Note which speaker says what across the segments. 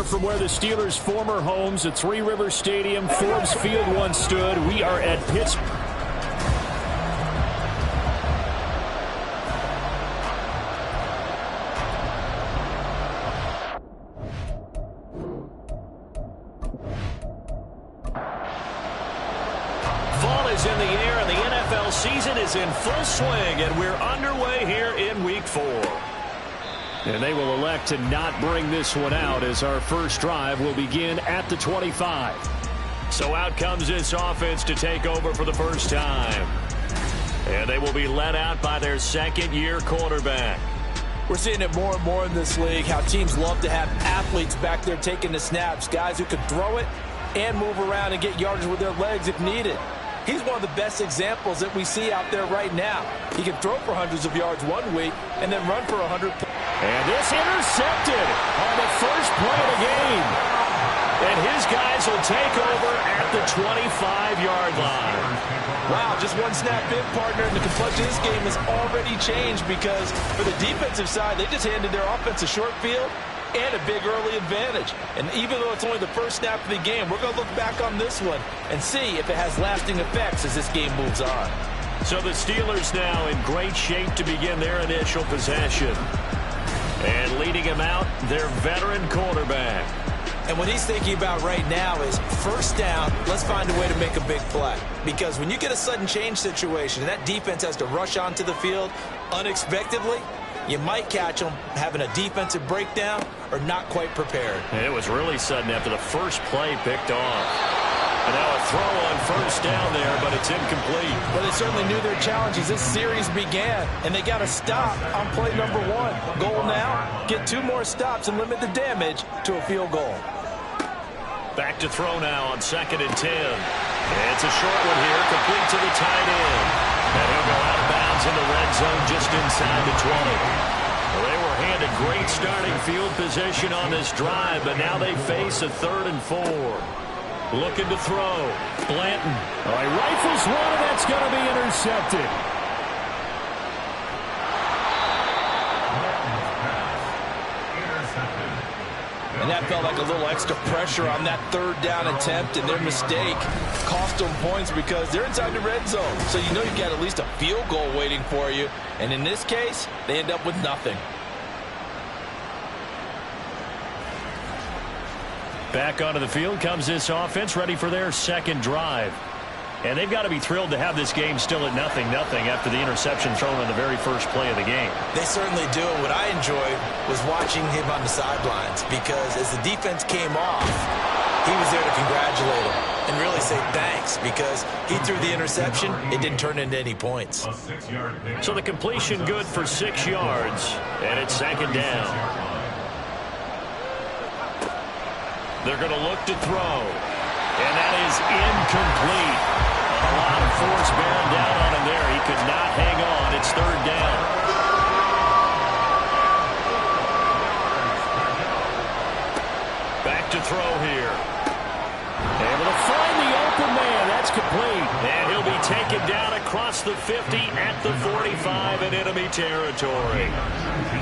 Speaker 1: hour from where the Steelers' former homes at Three Rivers Stadium, Forbes Field once stood. We are at Pittsburgh. Fall is in the air, and the NFL season is in full swing, and we're underway here in Week 4. And they will elect to not bring this one out as our first drive will begin at the 25. So out comes this offense to take over for the first time. And they will be led out by their second-year quarterback.
Speaker 2: We're seeing it more and more in this league, how teams love to have athletes back there taking the snaps, guys who can throw it and move around and get yardage with their legs if needed. He's one of the best examples that we see out there right now. He can throw for hundreds of yards one week and then run for 100.
Speaker 1: And this intercepted on the first play of the game. And his guys will take over at the 25-yard line.
Speaker 2: Wow, just one snap in, partner, and the complexion of this game has already changed because for the defensive side, they just handed their offense a short field and a big early advantage. And even though it's only the first snap of the game, we're going to look back on this one and see if it has lasting effects as this game moves on.
Speaker 1: So the Steelers now in great shape to begin their initial possession. And leading him out, their veteran quarterback.
Speaker 2: And what he's thinking about right now is first down, let's find a way to make a big play. Because when you get a sudden change situation and that defense has to rush onto the field unexpectedly, you might catch them having a defensive breakdown or not quite prepared.
Speaker 1: It was really sudden after the first play picked off. And now a throw on first down there, but it's incomplete.
Speaker 2: Well, they certainly knew their challenges. This series began, and they got to stop on play number 1. Goal now, get 2 more stops and limit the damage to a field goal.
Speaker 1: Back to throw now on 2nd and 10. It's a short one here, complete to the tight end. And he'll go out of bounds in the red zone just inside the 20. Well, they were handed great starting field position on this drive, but now they face a 3rd and 4. Looking to throw. Blanton. Oh, he rifles one, and that's going to be intercepted.
Speaker 2: And that felt like a little extra pressure on that 3rd down attempt, and their mistake cost them points because they're inside the red zone. So you know you've got at least a field goal waiting for you. And in this case, they end up with nothing.
Speaker 1: Back onto the field comes this offense, ready for their second drive. And they've got to be thrilled to have this game still at 0-0 after the interception thrown on the very first play of the game.
Speaker 2: They certainly do. And what I enjoyed was watching him on the sidelines because as the defense came off, he was there to congratulate him and really say thanks because he threw the interception. It didn't turn into any points.
Speaker 1: So the completion good for 6 yards, and it's 2nd down. They're going to look to throw, and that is incomplete. A lot of force bearing down on him there. He could not hang on. It's 3rd down. Back to throw here. Able to find the open man. That's complete. And he'll be taken down across the 50 at the 45 in enemy territory.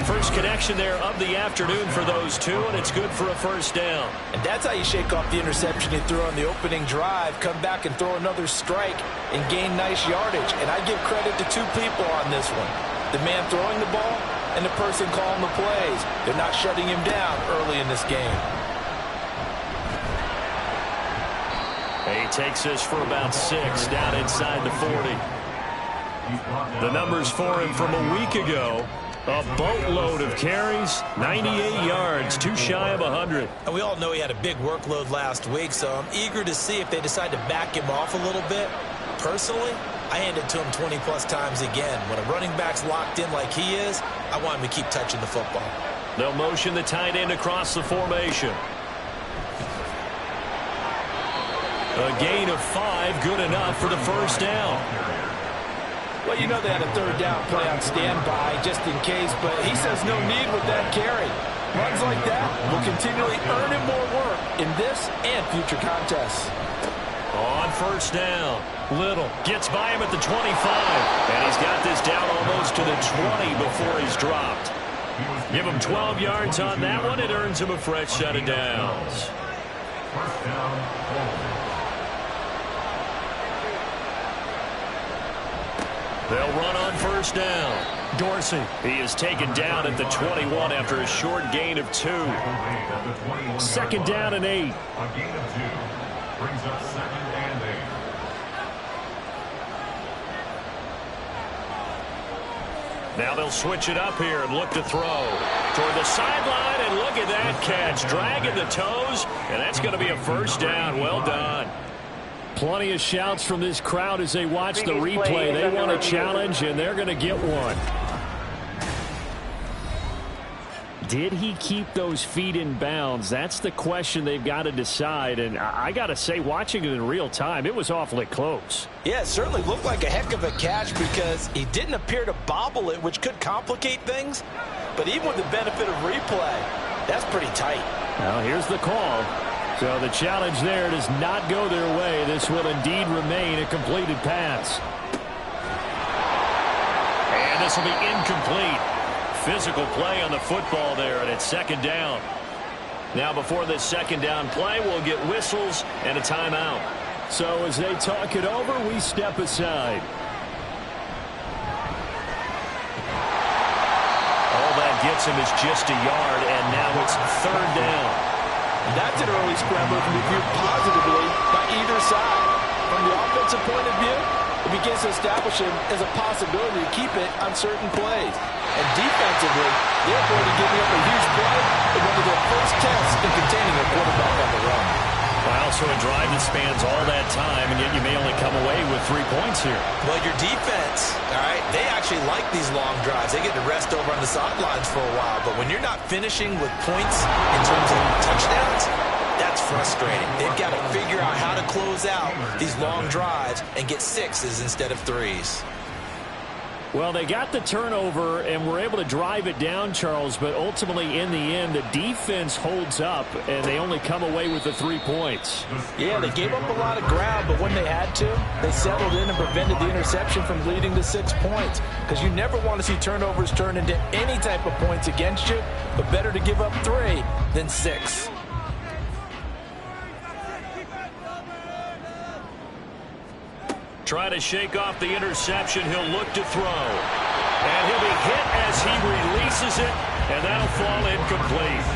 Speaker 1: First connection there of the afternoon for those two, and it's good for a first down.
Speaker 2: And that's how you shake off the interception he threw on the opening drive, come back and throw another strike and gain nice yardage. And I give credit to 2 people on this one. The man throwing the ball and the person calling the plays. They're not shutting him down early in this game.
Speaker 1: He takes this for about 6 down inside the 40. The numbers for him from a week ago. A boatload of carries, 98 yards, 2 shy of 100.
Speaker 2: And we all know he had a big workload last week, so I'm eager to see if they decide to back him off a little bit. Personally, I hand it to him 20-plus times again. When a running back's locked in like he is, I want him to keep touching the football.
Speaker 1: They'll motion the tight end across the formation. A gain of 5, good enough for the first down.
Speaker 2: Well, you know they had a 3rd down play on standby just in case, but he says no need with that carry. Runs like that will continually earn him more work in this and future contests.
Speaker 1: On first down, Little gets by him at the 25, and he's got this down almost to the 20 before he's dropped. Give him 12 yards on that one. It earns him a fresh set of downs.
Speaker 3: First down,
Speaker 1: they'll run on first down. Dorsey. He is taken down at the 21 after a short gain of 2. Second down and 8.
Speaker 3: A gain of 2 brings up second and 8.
Speaker 1: Now they'll switch it up here and look to throw toward the sideline, and look at that catch, dragging the toes, and that's going to be a first down. Well done. Plenty of shouts from this crowd as they watch the replay. They want a challenge, and they're going to get one. Did he keep those feet in bounds? That's the question they've got to decide. And I got to say, watching it in real time, it was awfully close.
Speaker 2: Yeah, it certainly looked like a heck of a catch because he didn't appear to bobble it, which could complicate things. But even with the benefit of replay, that's pretty tight.
Speaker 1: Well, here's the call. So the challenge there does not go their way. This will indeed remain a completed pass. And this will be incomplete. Physical play on the football there, and it's second down. Now before this second down play, we'll get whistles and a timeout. So as they talk it over, we step aside. All that gets him is just a yard, and now it's third down.
Speaker 2: That's an early scramble that can be viewed positively by either side. From the offensive point of view, it begins to establish him as a possibility to keep it on certain plays. And defensively, they're going to give up a huge play in one of their first tests in containing a quarterback on the run.
Speaker 1: Also a drive that spans all that time, and yet you may only come away with 3 points here.
Speaker 2: Well, your defense, all right, they actually like these long drives. They get to rest over on the sidelines for a while. But when you're not finishing with points in terms of touchdowns, that's frustrating. They've got to figure out how to close out these long drives and get 6s instead of 3s.
Speaker 1: Well, they got the turnover and were able to drive it down, Charles, but ultimately in the end, the defense holds up, and they only come away with the 3 points.
Speaker 2: Yeah, they gave up a lot of ground, but when they had to, they settled in and prevented the interception from leading to 6 points, because you never want to see turnovers turn into any type of points against you, but better to give up 3 than 6.
Speaker 1: Try to shake off the interception. He'll look to throw. And he'll be hit as he releases it, and that'll fall incomplete.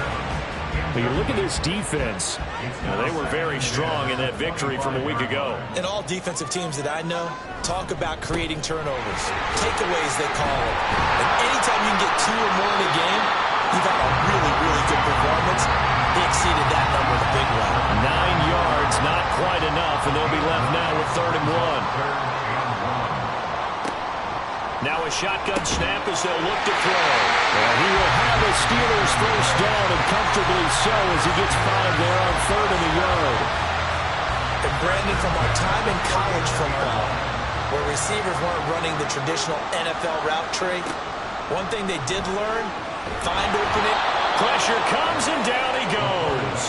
Speaker 1: But you look at this defense. Now, they were very strong in that victory from a week ago.
Speaker 2: And all defensive teams that I know talk about creating turnovers. Takeaways, they call it. And anytime you can get 2 or more in a game, you've had a really, really good performance. They exceeded that number in a big way.
Speaker 1: 9 yards, not quite enough, and they'll be left now with 3rd and 1. Now a shotgun snap as they'll look to throw. And he will have the Steelers first down, and comfortably so as he gets 5 there on 3rd and a yard.
Speaker 2: And Brandon, from our time in college football, where receivers weren't running the traditional NFL route tree, one thing they did learn, find opening.
Speaker 1: Pressure comes, and down he goes.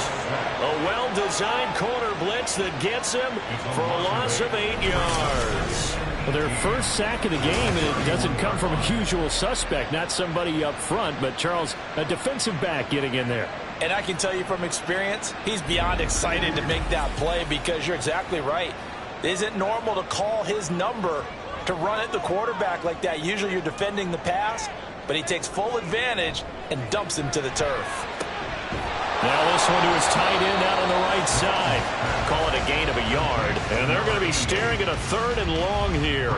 Speaker 1: A well-designed corner blitz that gets him for a loss of 8 yards. Well, their first sack of the game, and it doesn't come from a usual suspect, not somebody up front, but Charles, a defensive back getting in there.
Speaker 2: And I can tell you from experience, he's beyond excited to make that play because you're exactly right. It isn't normal to call his number to run at the quarterback like that. Usually you're defending the pass, but he takes full advantage and dumps him to the turf.
Speaker 1: Now this one to his tight end out on the right side. Call it a gain of a yard. And they're going to be staring at a 3rd and long here.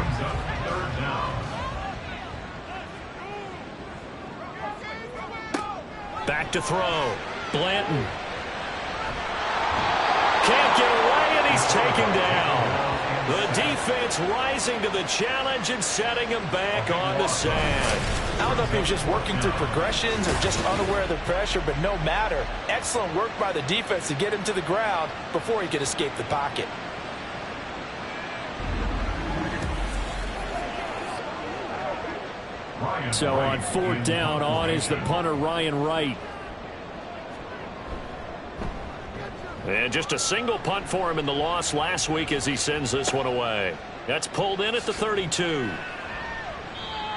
Speaker 1: Back to throw. Blanton. Can't get away, and he's taken down. The defense rising to the challenge and setting him back on the sand.
Speaker 2: I don't know if he was just working through progressions or just unaware of the pressure, but no matter. Excellent work by the defense to get him to the ground before he could escape the pocket.
Speaker 1: So on 4th down, on is the punter, Ryan Wright. And just a single punt for him in the loss last week as he sends this one away. That's pulled in at the 32.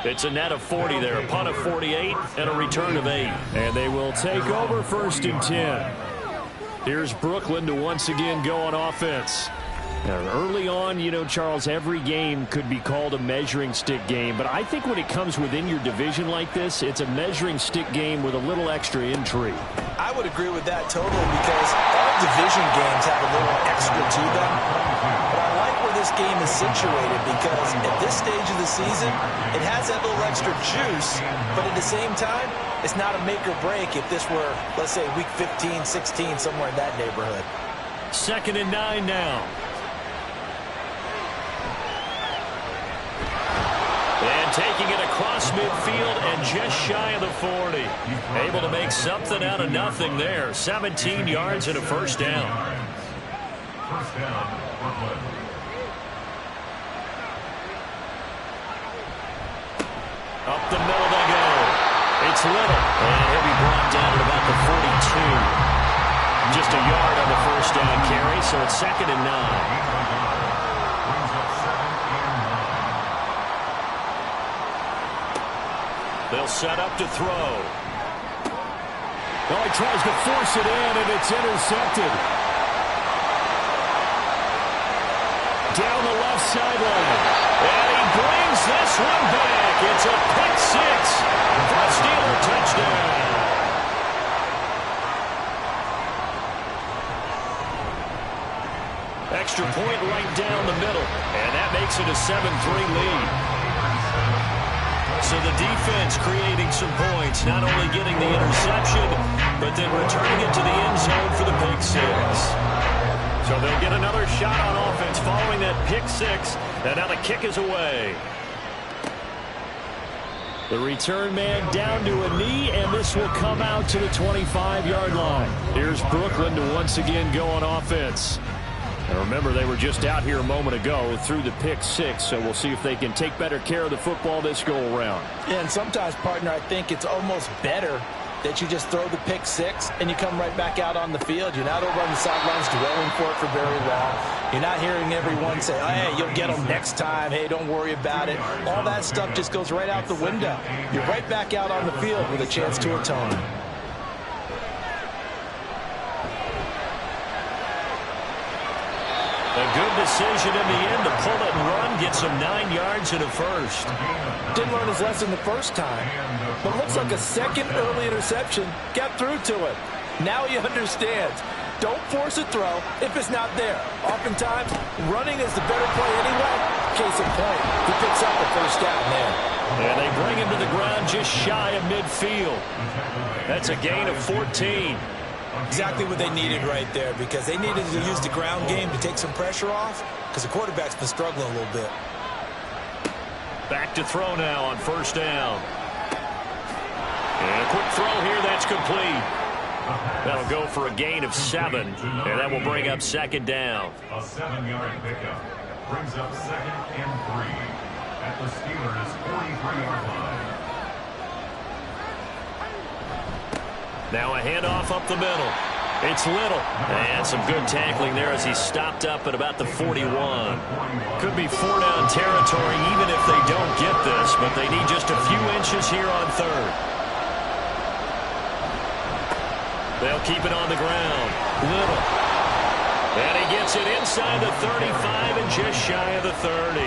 Speaker 1: It's a net of 40 there, a punt of 48, and a return of 8.
Speaker 4: And they will take over 1st and 10. Here's Brooklyn to once again go on offense. Now, early on, you know, Charles, every game could be called a measuring stick game. But I think when it comes within your division like this, it's a measuring stick game with a little extra intrigue.
Speaker 2: I would agree with that totally because all division games have a little extra to them. But I like where this game is situated because at this stage of the season, it has that little extra juice. But at the same time, it's not a make or break if this were, let's say, week 15, 16, somewhere in that neighborhood.
Speaker 4: 2nd and 9 now.
Speaker 1: And taking it across midfield and just shy of the 40. Able to make something out of nothing there. 17 yards and a first down.
Speaker 3: First down, Brooklyn.
Speaker 1: Up the middle they go. It's Little. And he'll be brought down at about the 42. Just a yard on the first down carry, so it's 2nd and 9. They'll set up to throw.
Speaker 4: Well, he tries to force it in, and it's intercepted. Down the left sideline.
Speaker 1: And he brings this one back. It's a pick six. For a Steeler touchdown. Extra point right down the middle. And that makes it a 7-3 lead. So the defense creating some points, not only getting the interception, but then returning it to the end zone for the pick six. So they'll get another shot on offense following that pick six, and now the kick is away.
Speaker 4: The return man down to a knee, and this will come out to the 25-yard line. Here's Brooklyn to once again go on offense. And remember, they were just out here a moment ago through the pick six, so we'll see if they can take better care of the football this go-around.
Speaker 2: Yeah, and sometimes, partner, I think it's almost better that you just throw the pick six and you come right back out on the field. You're not over on the sidelines dwelling for it for very long. You're not hearing everyone say, oh, hey, you'll get them next time. Hey, don't worry about it. All that stuff just goes right out the window. You're right back out on the field with a chance to atone.
Speaker 1: A good decision in the end to pull it and run, get some 9 yards and a first.
Speaker 2: Didn't learn his lesson the first time, but looks like a second early interception got through to him. Now he understands. Don't force a throw if it's not there. Oftentimes, running is the better play anyway. Case in point, he picks up the first down there.
Speaker 1: And they bring him to the ground just shy of midfield. That's a gain of 14.
Speaker 2: Exactly what they needed right there, because they needed to use the ground game to take some pressure off, because the quarterback's been struggling a little bit.
Speaker 1: Back to throw now on first down. And a quick throw here, that's complete. That'll go for a gain of 7, and that will bring up 2nd down.
Speaker 3: A 7-yard pickup brings up 2nd and 3 at the Steelers' 43-yard line.
Speaker 1: Now a handoff up the middle. It's Little. And some good tackling there as he stopped up at about the 41. Could be 4-down territory even if they don't get this, but they need just a few inches here on 3rd. They'll keep it on the ground. Little. And he gets it inside the 35 and just shy of the 30.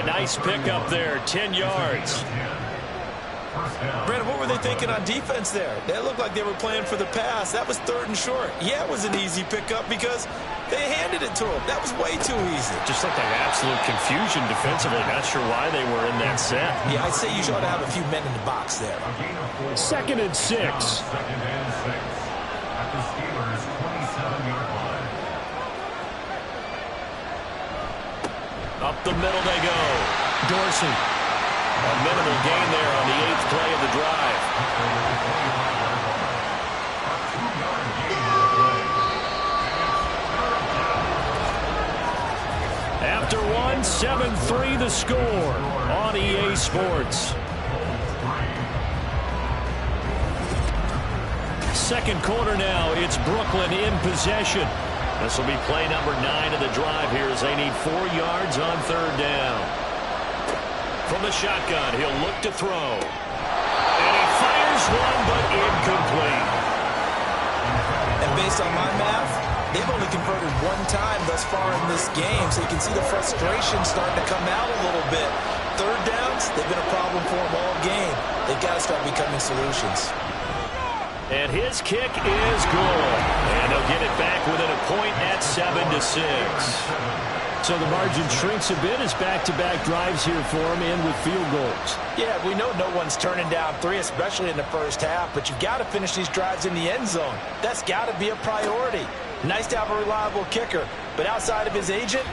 Speaker 1: A nice pickup there, 10 yards.
Speaker 2: Brandon, what were they thinking on defense there? They looked like they were playing for the pass. That was 3rd and short. Yeah, it was an easy pickup because they handed it to him. That was way too easy.
Speaker 1: Just looked like absolute confusion defensively. Not sure why they were in that set.
Speaker 2: Yeah, I'd say you ought to have a few men in the box there.
Speaker 4: 2nd and 6.
Speaker 3: 2nd and 6 at the Steelers' 27-yard line.
Speaker 1: Up the middle they go. Dorsey. A minimal gain there on the 8th play of the drive. After one, 7-3 the score on EA Sports. 2nd quarter now. It's Brooklyn in possession. This will be play number 9 of the drive here as they need 4 yards on 3rd down. From the shotgun, he'll look to throw. And he fires one, but incomplete.
Speaker 2: And based on my math, they've only converted one time thus far in this game, so you can see the frustration starting to come out a little bit. Third downs, they've been a problem for them all game. They've got to start becoming solutions.
Speaker 1: And his kick is good. And they'll get it back within a point at 7-6.
Speaker 4: So the margin shrinks a bit as back-to-back drives here for him and with field goals.
Speaker 2: Yeah, we know no one's turning down 3, especially in the first half, but you've got to finish these drives in the end zone. That's got to be a priority. Nice to have a reliable kicker, but outside of his agent,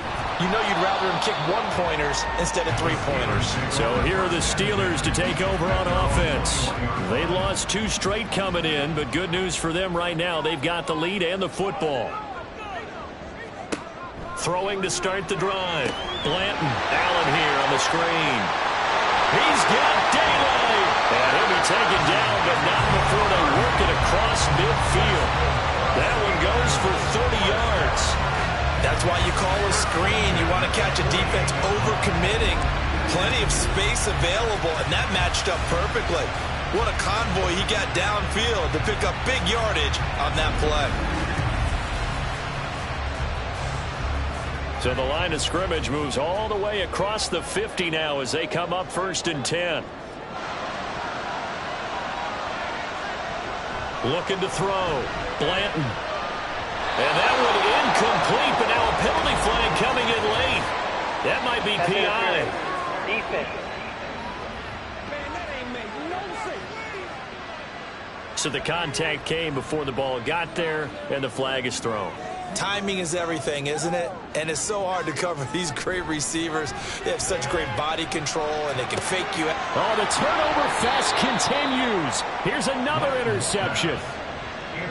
Speaker 2: you know you'd rather him kick 1-pointers instead of 3-pointers.
Speaker 1: So here are the Steelers to take over on offense. They lost 2 straight coming in, but good news for them right now. They've got the lead and the football. Throwing to start the drive. Blanton. Allen here on the screen. He's got daylight. And he'll be taken down, but not before they work it across midfield. That one goes for 30 yards.
Speaker 2: That's why you call a screen. You want to catch a defense over-committing. Plenty of space available, and that matched up perfectly. What a convoy he got downfield to pick up big yardage on that play.
Speaker 1: So the line of scrimmage moves all the way across the 50 now as they come up 1st and 10. Looking to throw. Blanton. And that one incomplete, but now a penalty flag coming in late. That might be PI.
Speaker 5: Defense.
Speaker 1: So the contact came before the ball got there, and the flag is thrown.
Speaker 2: Timing is everything, isn't it? And it's so hard to cover these great receivers. They have such great body control, and they can fake you.
Speaker 4: Oh, the turnover fest continues. Here's another interception.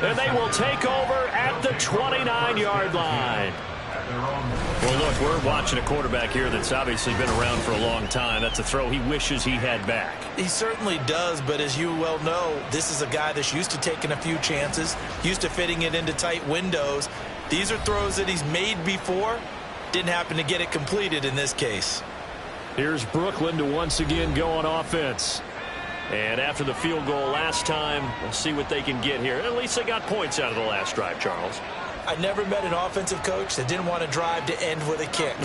Speaker 1: And they will take over at the 29-yard line. Well, look, we're watching a quarterback here that's obviously been around for a long time. That's a throw he wishes he had back.
Speaker 2: He certainly does, but as you well know, this is a guy that's used to taking a few chances, used to fitting it into tight windows. These are throws that he's made before. Didn't happen to get it completed in this case.
Speaker 4: Here's Brooklyn to once again go on offense.
Speaker 1: And after the field goal last time, we'll see what they can get here. At least they got points out of the last drive, Charles.
Speaker 2: I never met an offensive coach that didn't want to drive to end with a kick.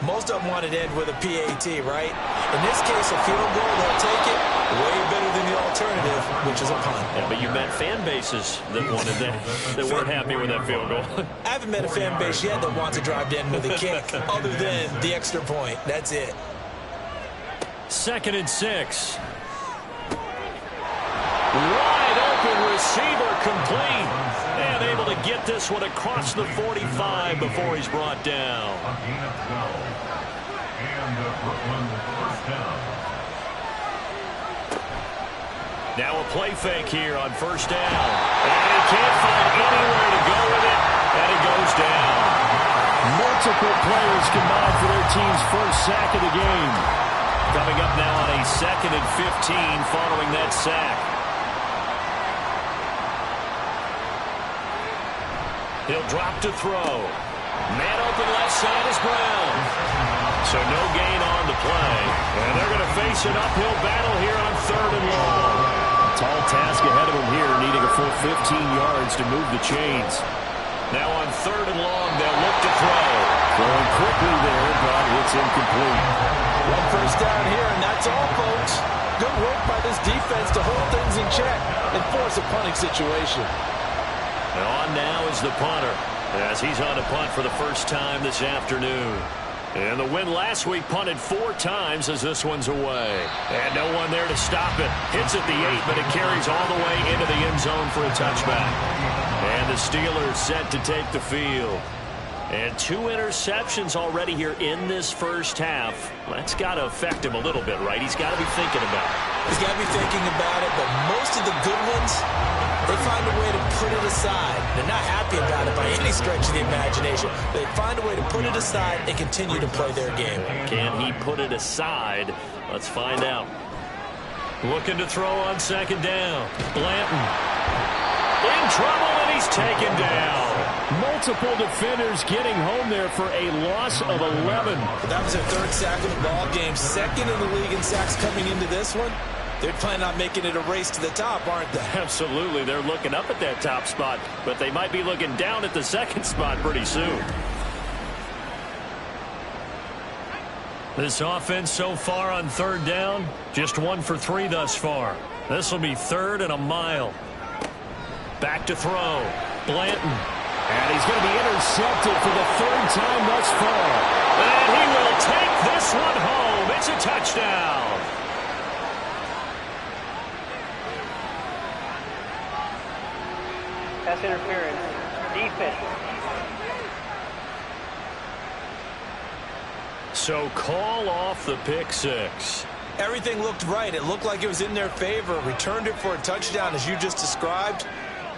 Speaker 2: Most of them wanted to end with a PAT, right? In this case, a field goal, they'll take it. Way better than the alternative, which is a punt.
Speaker 1: Yeah, but you met fan bases that wanted that weren't happy with that field goal.
Speaker 2: I haven't met a fan base yet that wants to drive to end with a kick, other than the extra point. That's it.
Speaker 1: 2nd and 6. Wide open receiver complete. And able to get this one across the 45 before he's brought down.
Speaker 3: A gain of 12. And Brooklyn first down.
Speaker 1: Now a play fake here on 1st down. And he can't find anywhere to go with it. And it goes down.
Speaker 4: Multiple players combined for their team's first sack of the game.
Speaker 1: Coming up now on a 2nd and 15 following that sack. He'll drop to throw. Man open left side is Brown. So no gain on the play. And they're going to face an uphill battle here on 3rd and long.
Speaker 4: Tall task ahead of him here, needing a full 15 yards to move the chains.
Speaker 1: Now on 3rd and long, they'll look to throw.
Speaker 4: Throwing quickly there, but it's incomplete.
Speaker 2: One first down here, and that's all, folks. Good work by this defense to hold things in check and force a punting situation.
Speaker 1: And on now is the punter, as he's on a punt for the first time this afternoon. And the win last week punted 4 times as this one's away. And no one there to stop it. Hits at the 8, but it carries all the way into the end zone for a touchback. And the Steelers set to take the field. And 2 interceptions already here in this first half. That's got to affect him a little bit, right? He's got to be thinking about it.
Speaker 2: He's got to be thinking about it, but most of the good ones, they find a way to put it aside. They're not happy about it by any stretch of the imagination. They find a way to put it aside and continue to play their game.
Speaker 1: Can he put it aside? Let's find out. Looking to throw on 2nd down. Blanton. In trouble, and he's taken down.
Speaker 4: Multiple defenders getting home there for a loss of 11.
Speaker 2: That was their third sack of the ball game. Second in the league in sacks coming into this one. They're planning on making it a race to the top, aren't they?
Speaker 4: Absolutely. They're looking up at that top spot, but they might be looking down at the second spot pretty soon.
Speaker 1: This offense so far on third down, just 1 for 3 thus far. This will be 3rd and a mile. Back to throw. Blanton.
Speaker 4: And he's going to be intercepted for the 3rd time thus far.
Speaker 1: And he will take this one home. It's a touchdown.
Speaker 5: Pass interference. Defense.
Speaker 1: So call off the pick 6.
Speaker 2: Everything looked right. It looked like it was in their favor. Returned it for a touchdown, as you just described.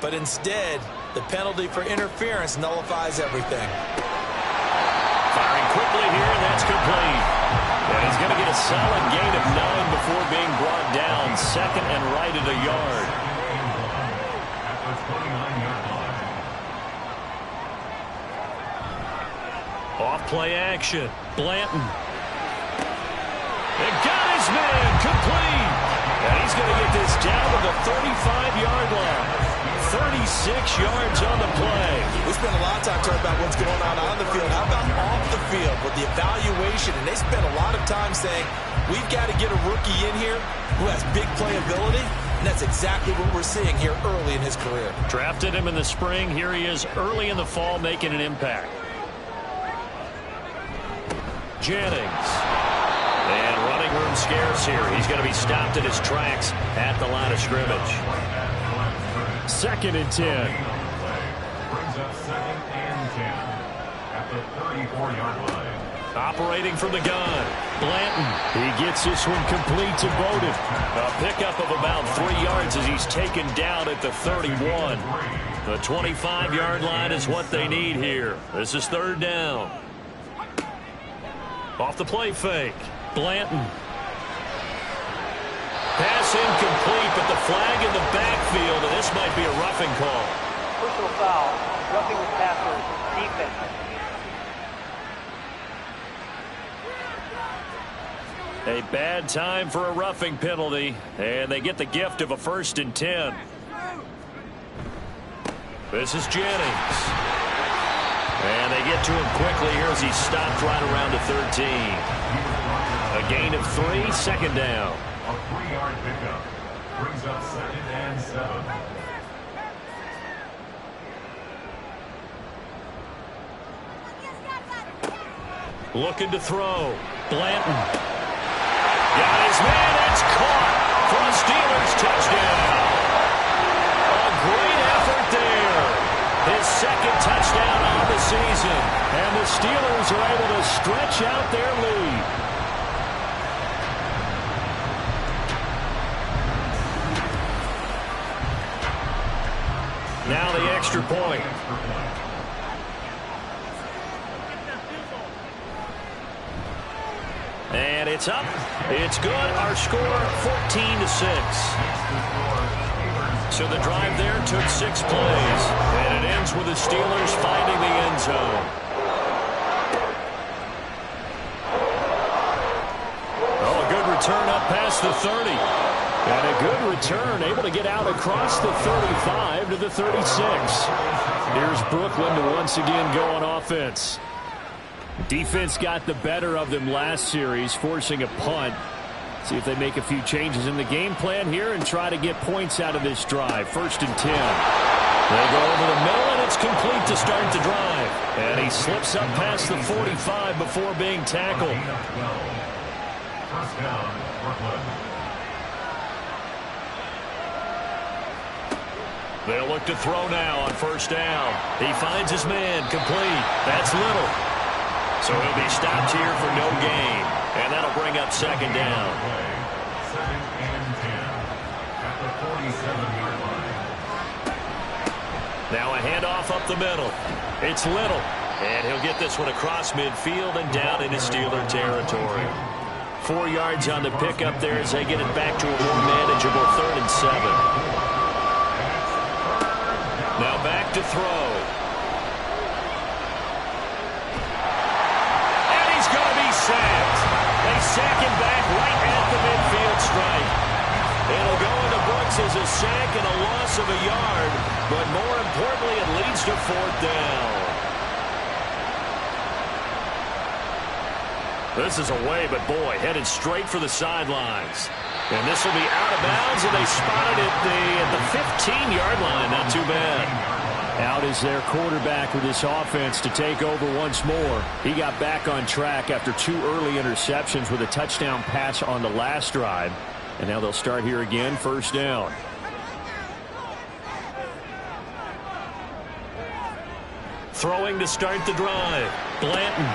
Speaker 2: But instead, the penalty for interference nullifies everything.
Speaker 1: Firing quickly here, and that's complete. And he's going to get a solid gain of 9 before being brought down. 2nd and right at a yard.
Speaker 3: At the 29-yard line.
Speaker 1: Off play action. Blanton. They got his man complete. And he's going to get this down to the 35-yard line. 36 yards on the play.
Speaker 2: We spent a lot of time talking about what's going on the field. How about off the field with the evaluation? And they spent a lot of time saying, we've got to get a rookie in here who has big playability. And that's exactly what we're seeing here early in his career.
Speaker 1: Drafted him in the spring. Here he is early in the fall making an impact. Jennings. And running room scarce here. He's going to be stopped in his tracks at the line of scrimmage.
Speaker 4: 2nd and 10.
Speaker 3: Brings up 2nd and 10 at the 34-yard line.
Speaker 1: Operating from the gun. Blanton.
Speaker 4: He gets this one complete to Bowden.
Speaker 1: A pickup of about 3 yards as he's taken down at the 31. The 25-yard line is what they need here. This is 3rd down. Off the play fake. Blanton. Pass incomplete, but the flag in the backfield, and this might be a roughing call.
Speaker 5: Personal foul. Roughing the passer. Defense.
Speaker 1: A bad time for a roughing penalty, and they get the gift of a 1st and 10. This is Jennings. And they get to him quickly here as he's stopped right around the 13. A gain of 3, 2nd down.
Speaker 3: A 3-yard pickup brings up 2nd and 7.
Speaker 1: Looking to throw. Blanton. Got his man. It's caught for a Steelers touchdown. A great effort there. His 2nd touchdown on the season.
Speaker 4: And the Steelers are able to stretch out their lead.
Speaker 1: Now the extra point. And it's up. It's good. Our score 14-6. So the drive there took 6 plays. And it ends with the Steelers finding the end zone. Oh, a good return up past the 30.
Speaker 4: And a good return, able to get out across the 35 to the 36. Here's Brooklyn to once again go on offense. Defense got the better of them last series, forcing a punt. See if they make a few changes in the game plan here and try to get points out of this drive. 1st and 10. They go over the middle, and it's complete to start the drive. And he slips up past the 45 before being tackled.
Speaker 3: 1st down, Brooklyn.
Speaker 1: They'll look to throw now on 1st down. He finds his man complete. That's Little. So he'll be stopped here for no gain. And that'll bring up 2nd down.
Speaker 3: 2nd and 10 at the 47-yard line.
Speaker 1: Now a handoff up the middle. It's Little. And he'll get this one across midfield and down into Steeler territory. 4 yards on the pickup there as they get it back to a more manageable 3rd and 7. Now back to throw. second back right at the midfield stripe. It'll go into Brooks as a sack and a loss of a yard, but more importantly, it leads to fourth down. This is away, but boy, headed straight for the sidelines. And this will be out of bounds, and they spotted it at the 15-yard line. Not too bad.
Speaker 4: Out is their quarterback with this offense to take over once more. He got back on track after 2 early interceptions with a touchdown pass on the last drive. And now they'll start here again, first down.
Speaker 1: Throwing to start the drive. Blanton.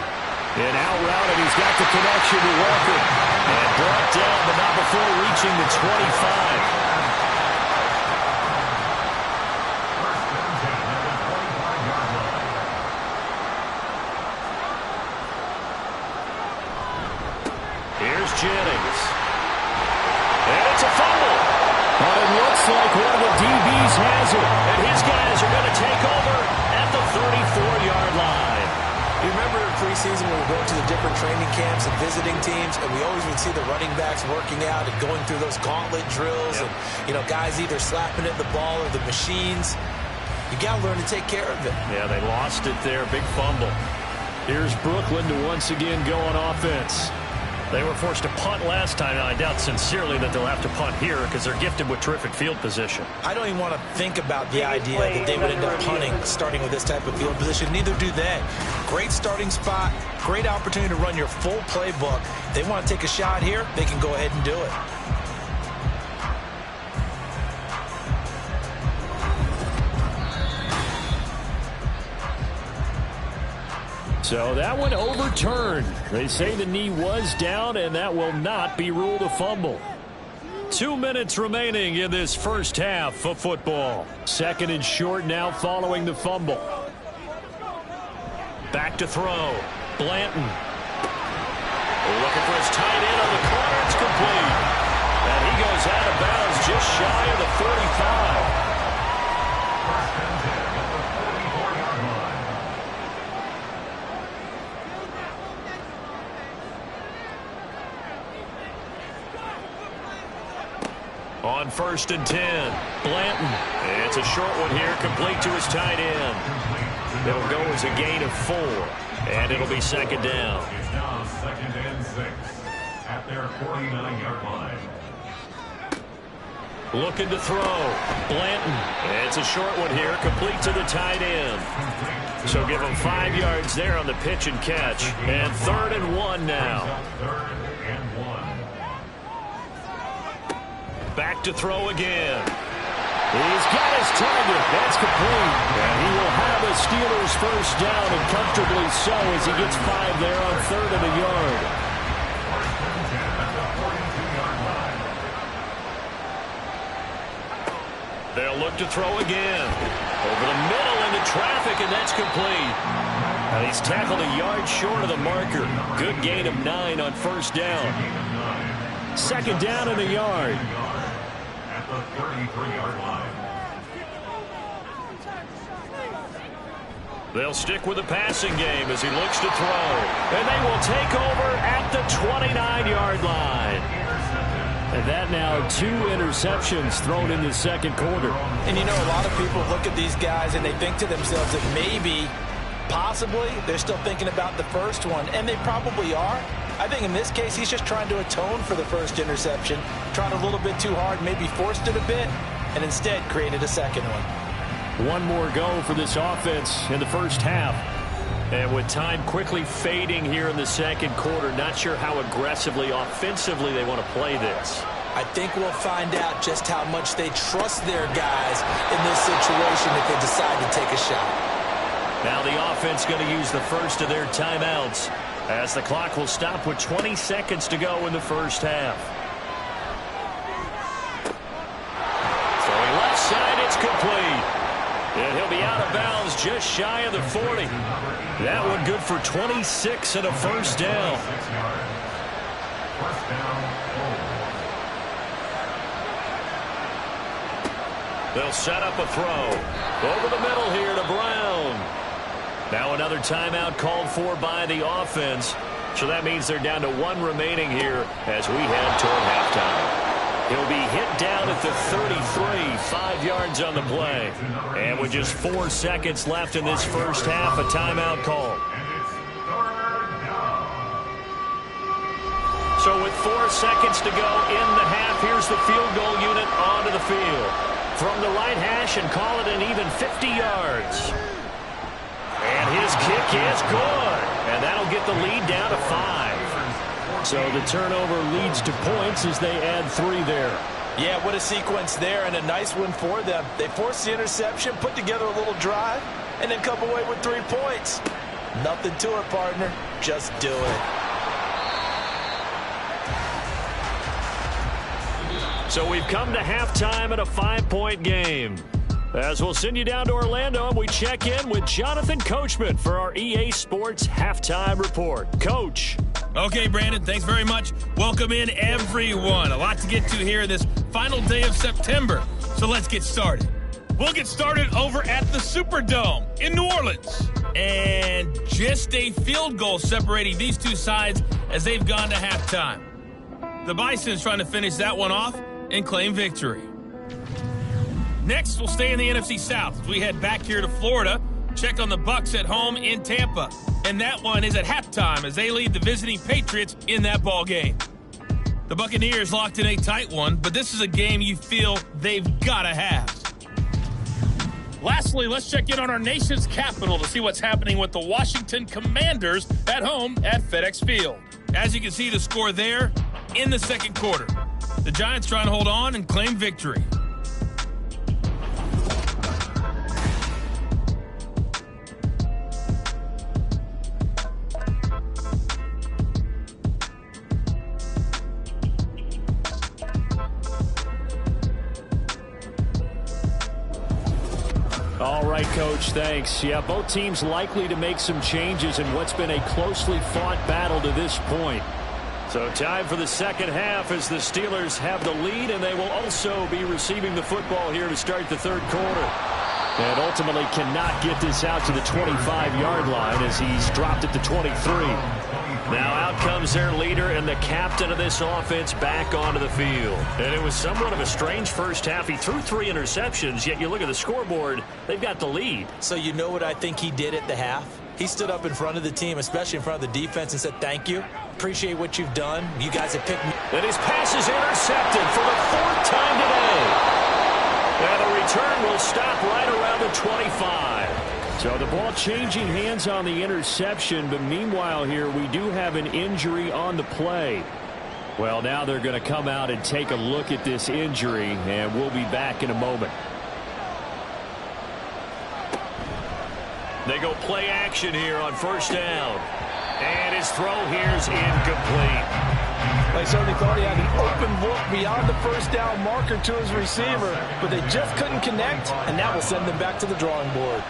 Speaker 4: And out route, and he's got the connection to Walker.
Speaker 1: And brought down, but not before reaching the 25. Jennings. And it's a fumble.
Speaker 4: But it looks like one of the DBs has it.
Speaker 1: And his guys are going to take over at the 34-yard line.
Speaker 2: You remember in preseason when we were going to the different training camps and visiting teams, and we always would see the running backs working out and going through those gauntlet drills, and guys either slapping at the ball or the machines. You got to learn to take care of it.
Speaker 1: Yeah, they lost it there. Big fumble.
Speaker 4: Here's Brooklyn to once again go on offense.
Speaker 1: They were forced to punt last time. Now, I doubt sincerely that they'll have to punt here because they're gifted with terrific field position.
Speaker 2: I don't even want to think about the idea that they would end up punting starting with this type of field position. Neither do they. Great starting spot, great opportunity to run your full playbook. If they want to take a shot here, they can go ahead and do it.
Speaker 4: So that one overturned. They say the knee was down, and that will not be ruled a fumble.
Speaker 1: 2 minutes remaining in this first half of football.
Speaker 4: Second and short now following the fumble.
Speaker 1: Back to throw. Blanton. Looking for his tight end on the corner. It's complete. And he goes out of bounds just shy of the 35. On 1st and 10, Blanton. It's a short one here, complete to his tight end. It'll go as a gain of 4, and it'll be second down.
Speaker 3: It's now 2nd and 6 at their 49-yard line.
Speaker 1: Looking to throw. Blanton. It's a short one here, complete to the tight end. So give him 5 yards there on the pitch and catch. And 3rd and 1 now.
Speaker 3: 3rd and 1.
Speaker 1: Back to throw again.
Speaker 4: He's got his target. That's complete. And he will have the Steelers first down, and comfortably so as he gets 5 there on 3rd and a yard.
Speaker 1: They'll look to throw again. Over the middle into traffic, and that's complete. And he's tackled a yard short of the marker. Good gain of 9 on first down.
Speaker 4: Second down and a yard.
Speaker 3: At the 33-yard line.
Speaker 1: They'll stick with the passing game as he looks to throw. And they will take over at the 29-yard line.
Speaker 4: And that now 2 interceptions thrown in the second quarter.
Speaker 2: And a lot of people look at these guys and they think to themselves that maybe, possibly, they're still thinking about the first one. And they probably are. I think in this case, he's just trying to atone for the first interception. Tried a little bit too hard, maybe forced it a bit, and instead created a second one.
Speaker 4: One more go for this offense in the first half.
Speaker 1: And with time quickly fading here in the second quarter, not sure how aggressively, offensively they want to play this.
Speaker 2: I think we'll find out just how much they trust their guys in this situation if they decide to take a shot.
Speaker 1: Now the offense going to use the first of their timeouts as the clock will stop with 20 seconds to go in the first half. Throwing left side, it's complete. And he'll be out of bounds just shy of the 40. That one good for 26 and a first down.
Speaker 3: First down,
Speaker 1: They'll set up a throw. Over the middle here to Brown. Now another timeout called for by the offense.
Speaker 4: So that means they're down to 1 remaining here as we head toward halftime. He'll be hit down at the 33, 5 yards on the play. And with just 4 seconds left in this first half, a timeout call. So with 4 seconds to go in the half, here's the field goal unit onto the field. From the right hash and call it an even 50 yards. And his kick is good. And that'll get the lead down to 5. So the turnover leads to points as they add 3 there.
Speaker 2: Yeah, what a sequence there, and a nice one for them. They forced the interception, put together a little drive, and then come away with 3 points. Nothing to it, partner. Just do it.
Speaker 4: So we've come to halftime at a 5-point game. As we'll send you down to Orlando, and we check in with Jonathan Coachman for our EA Sports Halftime Report. Coach.
Speaker 6: Okay, Brandon, thanks very much. Welcome in, everyone. A lot to get to here this final day of September. So let's get started. We'll get started over at the Superdome in New Orleans. And just a field goal separating these two sides as they've gone to halftime. The Bison's trying to finish that one off and claim victory. Next, we'll stay in the NFC South as we head back here to Florida. Check on the Bucs at home in Tampa. And that one is at halftime as they lead the visiting Patriots in that ball game. The Buccaneers locked in a tight one, but this is a game you feel they've got to have. Lastly, let's check in on our nation's capital to see what's happening with the Washington Commanders at home at FedEx Field. As you can see, the score there in the second quarter. The Giants trying to hold on and claim victory.
Speaker 4: All right, Coach, thanks. Yeah, both teams likely to make some changes in what's been a closely fought battle to this point. So time for the second half as the Steelers have the lead, and they will also be receiving the football here to start the third quarter. And ultimately cannot get this out to the 25-yard line as he's dropped at the 23. Now out comes their leader and the captain of this offense back onto the field. And it was somewhat of a strange first half. He threw 3 interceptions, yet you look at the scoreboard, they've got the lead.
Speaker 2: So you know what I think he did at the half? He stood up in front of the team, especially in front of the defense, and said, thank you. Appreciate what you've done. You guys have picked me.
Speaker 4: And his pass is intercepted for the 4th time today. And the return will stop right around the 25. So the ball changing hands on the interception, but meanwhile here we do have an injury on the play. Well, now they're going to come out and take a look at this injury, and we'll be back in a moment. They go play action here on first down. And his throw here is incomplete.
Speaker 2: They certainly thought he had an open look beyond the first down marker to his receiver, but they just couldn't connect, and that will send them back to the drawing board.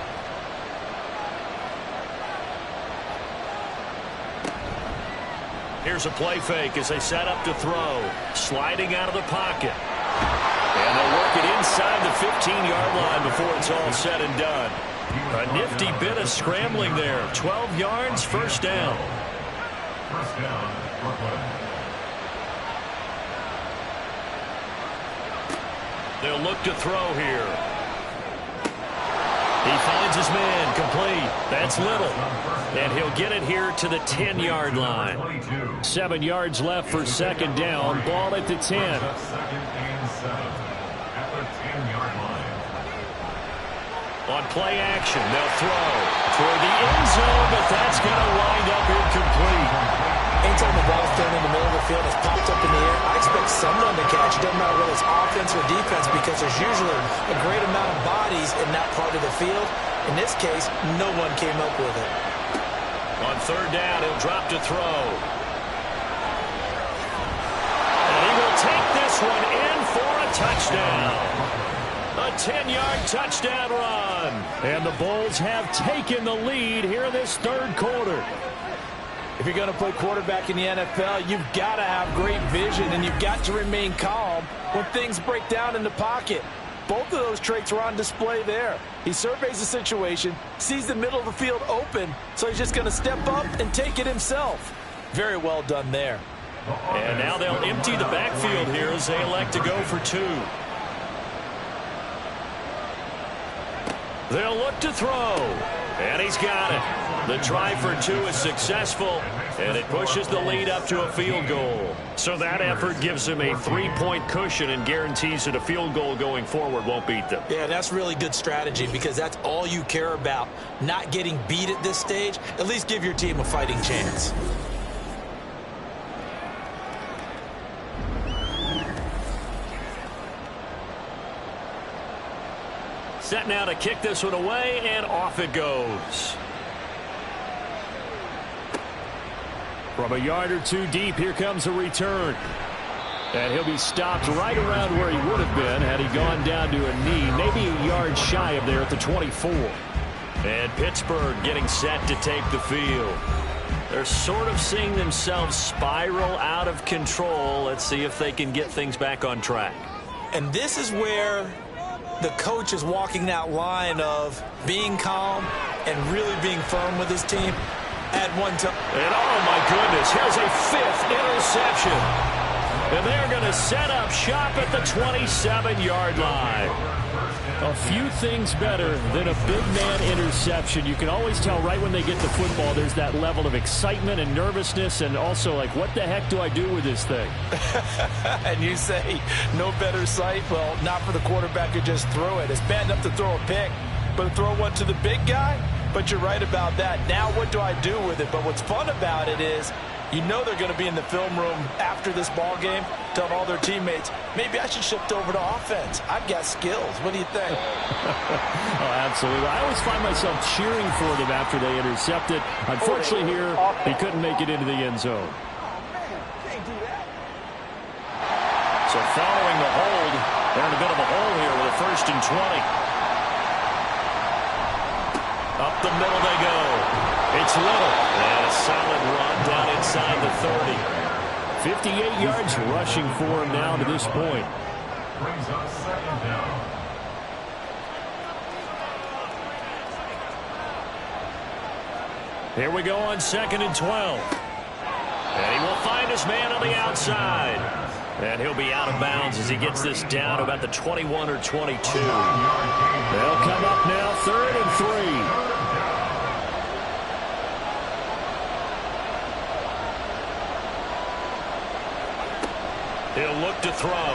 Speaker 4: Here's a play fake as they set up to throw. Sliding out of the pocket. And they'll work it inside the 15-yard line before it's all said and done. A nifty bit of scrambling there. 12 yards, first down.
Speaker 3: First down, Brooklyn.
Speaker 4: They'll look to throw here. He finds his man, complete. That's Little. And he'll get it here to the 10-yard line. 7 yards left for second down. Ball at the 10.
Speaker 3: Second and 7 at the 10-yard line.
Speaker 4: On play action, they'll throw toward the end zone, but that's going to wind up incomplete.
Speaker 2: Anytime the ball's thrown in the middle of the field, it's popped up in the air, I expect someone to catch. It doesn't matter whether it's offense or defense because there's usually a great amount of bodies in that part of the field. In this case, no one came up with it.
Speaker 4: On third down, he'll drop to throw. And he will take this one in for a touchdown. A 10-yard touchdown run. And the Bulls have taken the lead here in this third quarter.
Speaker 2: If you're going to play quarterback in the NFL, you've got to have great vision, and you've got to remain calm when things break down in the pocket. Both of those traits are on display there. He surveys the situation, sees the middle of the field open, so he's just going to step up and take it himself. Very well done there.
Speaker 4: And now they'll empty the backfield here as they elect to go for 2. They'll look to throw. And he's got it. The try for 2 is successful, and it pushes the lead up to a field goal. So that effort gives him a 3-point cushion and guarantees that a field goal going forward won't beat them.
Speaker 2: Yeah, that's really good strategy because that's all you care about. Not getting beat at this stage. At least give your team a fighting chance.
Speaker 4: Set now to kick this one away, and off it goes. From a yard or 2 deep, here comes a return. And he'll be stopped right around where he would have been had he gone down to a knee, maybe a yard shy of there at the 24. And Pittsburgh getting set to take the field. They're sort of seeing themselves spiral out of control. Let's see if they can get things back on track.
Speaker 2: And this is where the coach is walking that line of being calm and really being firm with his team at one time.
Speaker 4: And oh my goodness, here's a 5th interception. And they're going to set up shop at the 27-yard line. A few things better than a big man interception. You can always tell right when they get the football, there's that level of excitement and nervousness, and also like, what the heck do I do with this thing?
Speaker 2: And you say, no better sight? Well, not for the quarterback who just threw it. It's bad enough to throw a pick, but to throw one to the big guy? But you're right about that. Now what do I do with it? But what's fun about it is, you know they're going to be in the film room after this ball game, telling all their teammates, maybe I should shift over to offense. I've got skills. What do you think?
Speaker 4: Oh, absolutely. I always find myself cheering for them after they intercept it. Unfortunately here, he couldn't make it into the end zone. So following the hold, they're in a bit of a hole here with a 1st and 20. Up the middle they go. It's Little, and a solid run down inside the 30. 58 yards rushing for him now to this point.
Speaker 3: Brings up 2nd down.
Speaker 4: Here we go on 2nd and 12. And he will find his man on the outside. And he'll be out of bounds as he gets this down to about the 21 or 22. They'll come up now 3rd and 3. He'll look to throw.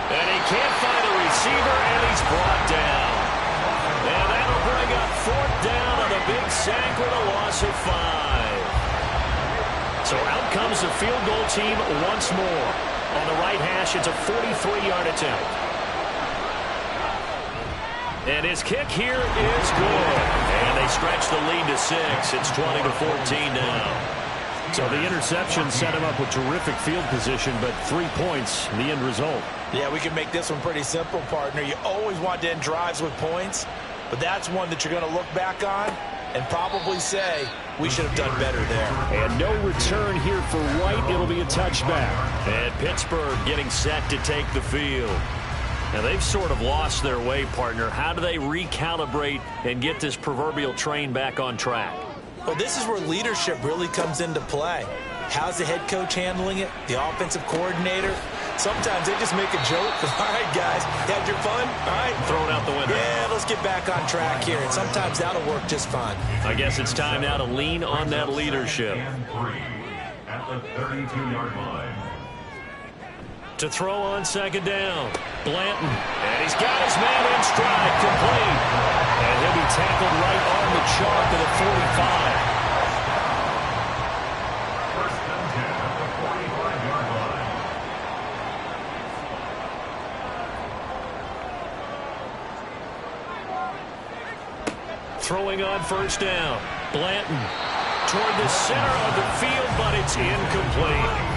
Speaker 4: And he can't find a receiver, and he's brought down. And that'll bring up 4th down on a big sack with a loss of 5. So out comes the field goal team once more. On the right hash, it's a 43-yard attempt. And his kick here is good. And they stretch the lead to 6. It's 20-14 now. So the interception set him up with terrific field position, but 3 points, the end result.
Speaker 2: Yeah, we can make this one pretty simple, partner. You always want to end drives with points, but that's one that you're going to look back on and probably say, we should have done better there.
Speaker 4: And no return here for White. It'll be a touchback. And Pittsburgh getting set to take the field. Now, they've sort of lost their way, partner. How do they recalibrate and get this proverbial train back on track?
Speaker 2: Well, this is where leadership really comes into play. How's the head coach handling it? The offensive coordinator? Sometimes they just make a joke. All right, guys, had your fun? All right.
Speaker 4: Throw it out the window.
Speaker 2: Yeah, let's get back on track here. And sometimes that'll work just fine.
Speaker 4: I guess it's time now to lean on that leadership.
Speaker 3: And 3 at the 32-yard line.
Speaker 4: To throw on 2nd down. Blanton. And he's got his man in stride, complete. And he'll be tackled right on the chalk at the 45.
Speaker 3: First and 10 at the 45-yard line.
Speaker 4: Throwing on 1st down. Blanton toward the center of the field, but it's incomplete.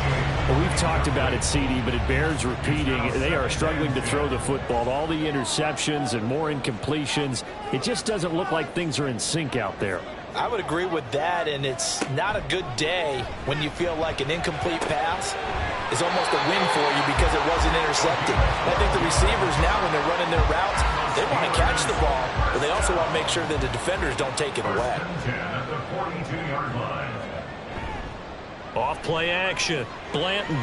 Speaker 4: Well, we've talked about it, CD, but it bears repeating. They are struggling to throw the football. All the interceptions and more incompletions. It just doesn't look like things are in sync out there.
Speaker 2: I would agree with that, and it's not a good day when you feel like an incomplete pass is almost a win for you because it wasn't intercepted. I think the receivers now, when they're running their routes, they want to catch the ball, but they also want to make sure that the defenders don't take it away.
Speaker 3: At the 42-yard line.
Speaker 4: Off play action. Blanton.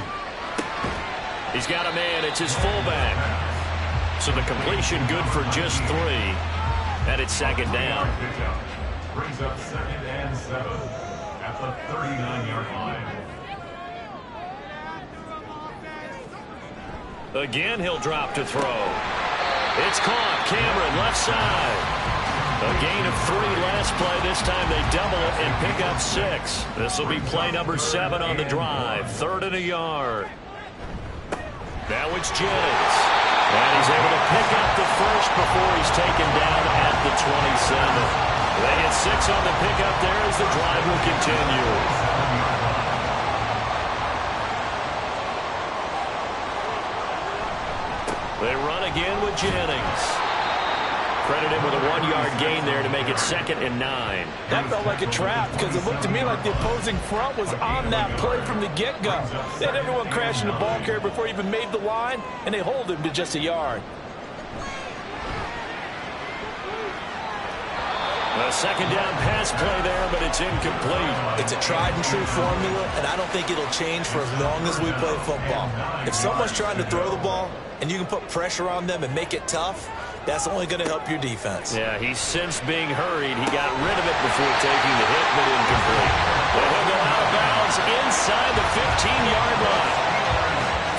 Speaker 4: He's got a man. It's his fullback. So the completion good for just 3. And it's second down.
Speaker 3: Brings up 2nd and 7 at the 39-yard line.
Speaker 4: Again, he'll drop to throw. It's caught. Cameron, left side. A gain of 3 last play. This time they double it and pick up 6. This will be play number 7 on the drive. 3rd and a yard. Now it's Jennings. And he's able to pick up the first before he's taken down at the 27. They get 6 on the pickup there as the drive will continue. They run again with Jennings. Credit him with a 1-yard gain there to make it 2nd and 9.
Speaker 2: That felt like a trap because it looked to me like the opposing front was on that play from the get-go. They had everyone crashing the ball carrier before he even made the line, and they hold him to just a yard.
Speaker 4: A second down pass play there, but it's incomplete.
Speaker 2: It's a tried-and-true formula, and I don't think it'll change for as long as we play football. If someone's trying to throw the ball and you can put pressure on them and make it tough, that's only going to help your defense.
Speaker 4: Yeah, he's since being hurried. He got rid of it before taking the hit, but incomplete. But he'll go out of bounds inside the 15-yard line.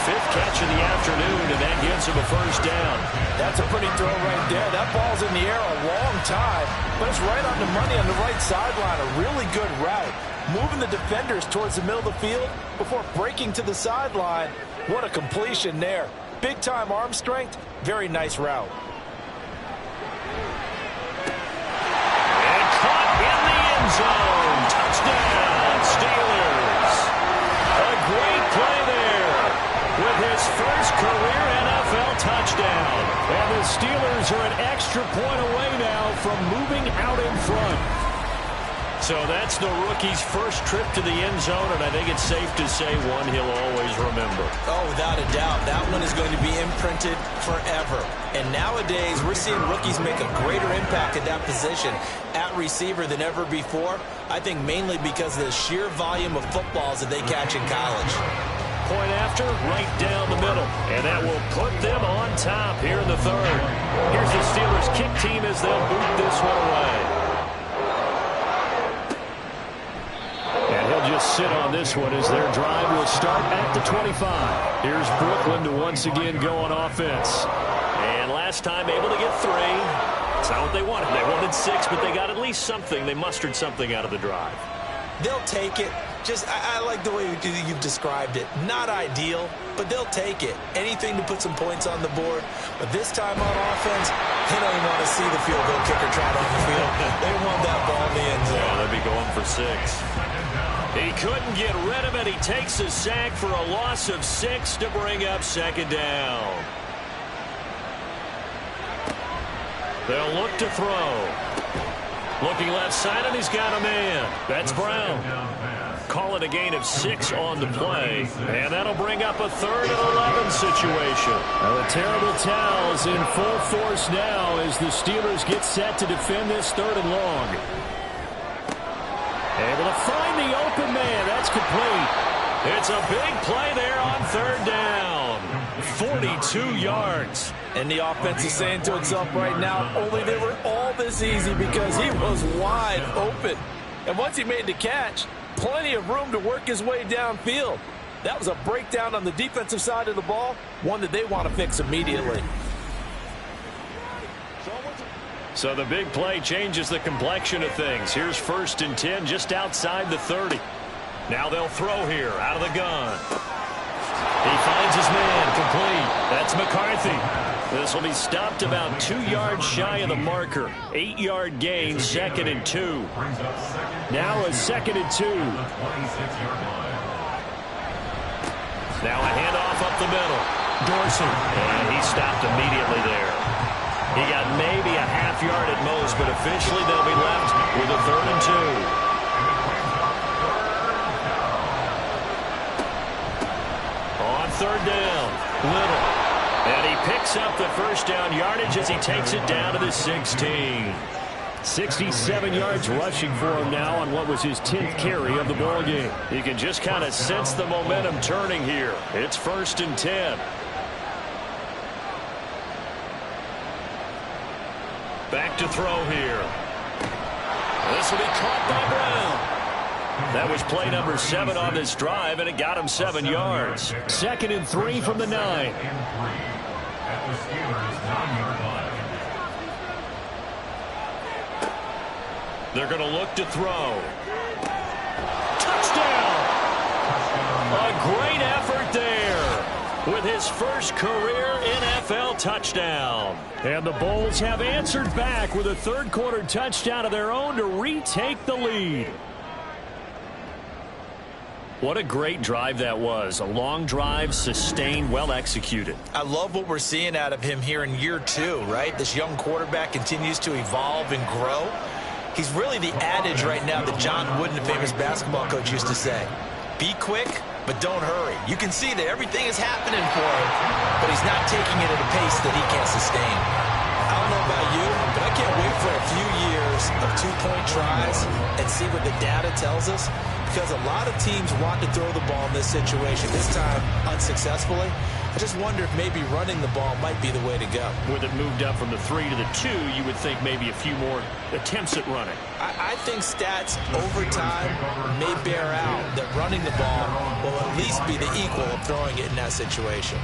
Speaker 4: 5th catch of the afternoon, and that gives him a first down.
Speaker 2: That's a pretty throw right there. That ball's in the air a long time, but it's right on the money on the right sideline. A really good route. Moving the defenders towards the middle of the field before breaking to the sideline. What a completion there. Big-time arm strength. Very nice route.
Speaker 4: And caught in the end zone. Touchdown, Steelers. A great play there with his first career NFL touchdown. And the Steelers are an extra point away now from moving out in front. So that's the rookie's first trip to the end zone, and I think it's safe to say one he'll always remember.
Speaker 2: Oh, without a doubt. That one is going to be imprinted forever. And nowadays, we're seeing rookies make a greater impact at that position at receiver than ever before. I think mainly because of the sheer volume of footballs that they catch in college.
Speaker 4: Point after, right down the middle. And that will put them on top here in the 3rd. Here's the Steelers kick team as they'll boot this one away. And he'll just sit on this one as their drive will start at the 25. Here's Brooklyn to once again go on offense. And last time able to get 3. It's not what they wanted. They wanted 6, but they got at least something. They mustered something out of the drive.
Speaker 2: They'll take it. I like the way you've described it. Not ideal, but they'll take it. Anything to put some points on the board. But this time on offense, they don't even want to see the field goal kicker trot on the field. They want that ball in the end zone.
Speaker 4: Yeah, they'll be going for 6. He couldn't get rid of it. He takes a sack for a loss of 6 to bring up 2nd down. They'll look to throw. Looking left side, and he's got a man. That's Brown. Call it a gain of 6 on the play. And that'll bring up a 3rd and 11 situation. Well, the terrible towels in full force now as the Steelers get set to defend this 3rd and long. Able to find the open man. That's complete. It's a big play there on 3rd down. 42 yards.
Speaker 2: And the offense is saying to itself right now, only they were all this easy because he was wide open. And once he made the catch, plenty of room to work his way downfield. That was a breakdown on the defensive side of the ball, one that they want to fix immediately.
Speaker 4: So the big play changes the complexion of things. Here's 1st and 10 just outside the 30. Now they'll throw here out of the gun. He finds his man complete. That's McCarthy. This will be stopped about 2 yards shy of the marker. 8-yard gain, 2nd and 2. Now a 2nd and 2. Now a handoff up the middle. Dorsey. And he stopped immediately there. He got maybe a half yard at most, but officially they'll be left with a 3rd and 2. On 3rd down, Little. And he picks up the first down yardage as he takes it down to the 16. 67 yards rushing for him now on what was his 10th carry of the ball game. You can just kind of sense the momentum turning here. It's 1st and 10. Back to throw here. This will be caught by Brown. That was play number 7 on this drive, and it got him 7 yards. 2nd and 3 from the 9.
Speaker 3: At the Steelers' 9-yard line.
Speaker 4: They're going to look to throw. Touchdown! A great effort there with his first career NFL touchdown. And the Bulls have answered back with a third-quarter touchdown of their own to retake the lead. What a great drive that was. A long drive, sustained, well executed.
Speaker 2: I love what we're seeing out of him here in year 2, right? This young quarterback continues to evolve and grow. He's really the adage right now that John Wooden, the famous basketball coach, used to say. Be quick, but don't hurry. You can see that everything is happening for him, but he's not taking it at a pace that he can't sustain. I don't know about you, but I can't wait for a few years of 2-point tries and see what the data tells us, because a lot of teams want to throw the ball in this situation, this time unsuccessfully. I just wonder if maybe running the ball might be the way to go.
Speaker 4: With it moved up from the 3 to the 2, you would think maybe a few more attempts at running.
Speaker 2: I think stats over time may bear out that running the ball will at least be the equal of throwing it in that situation.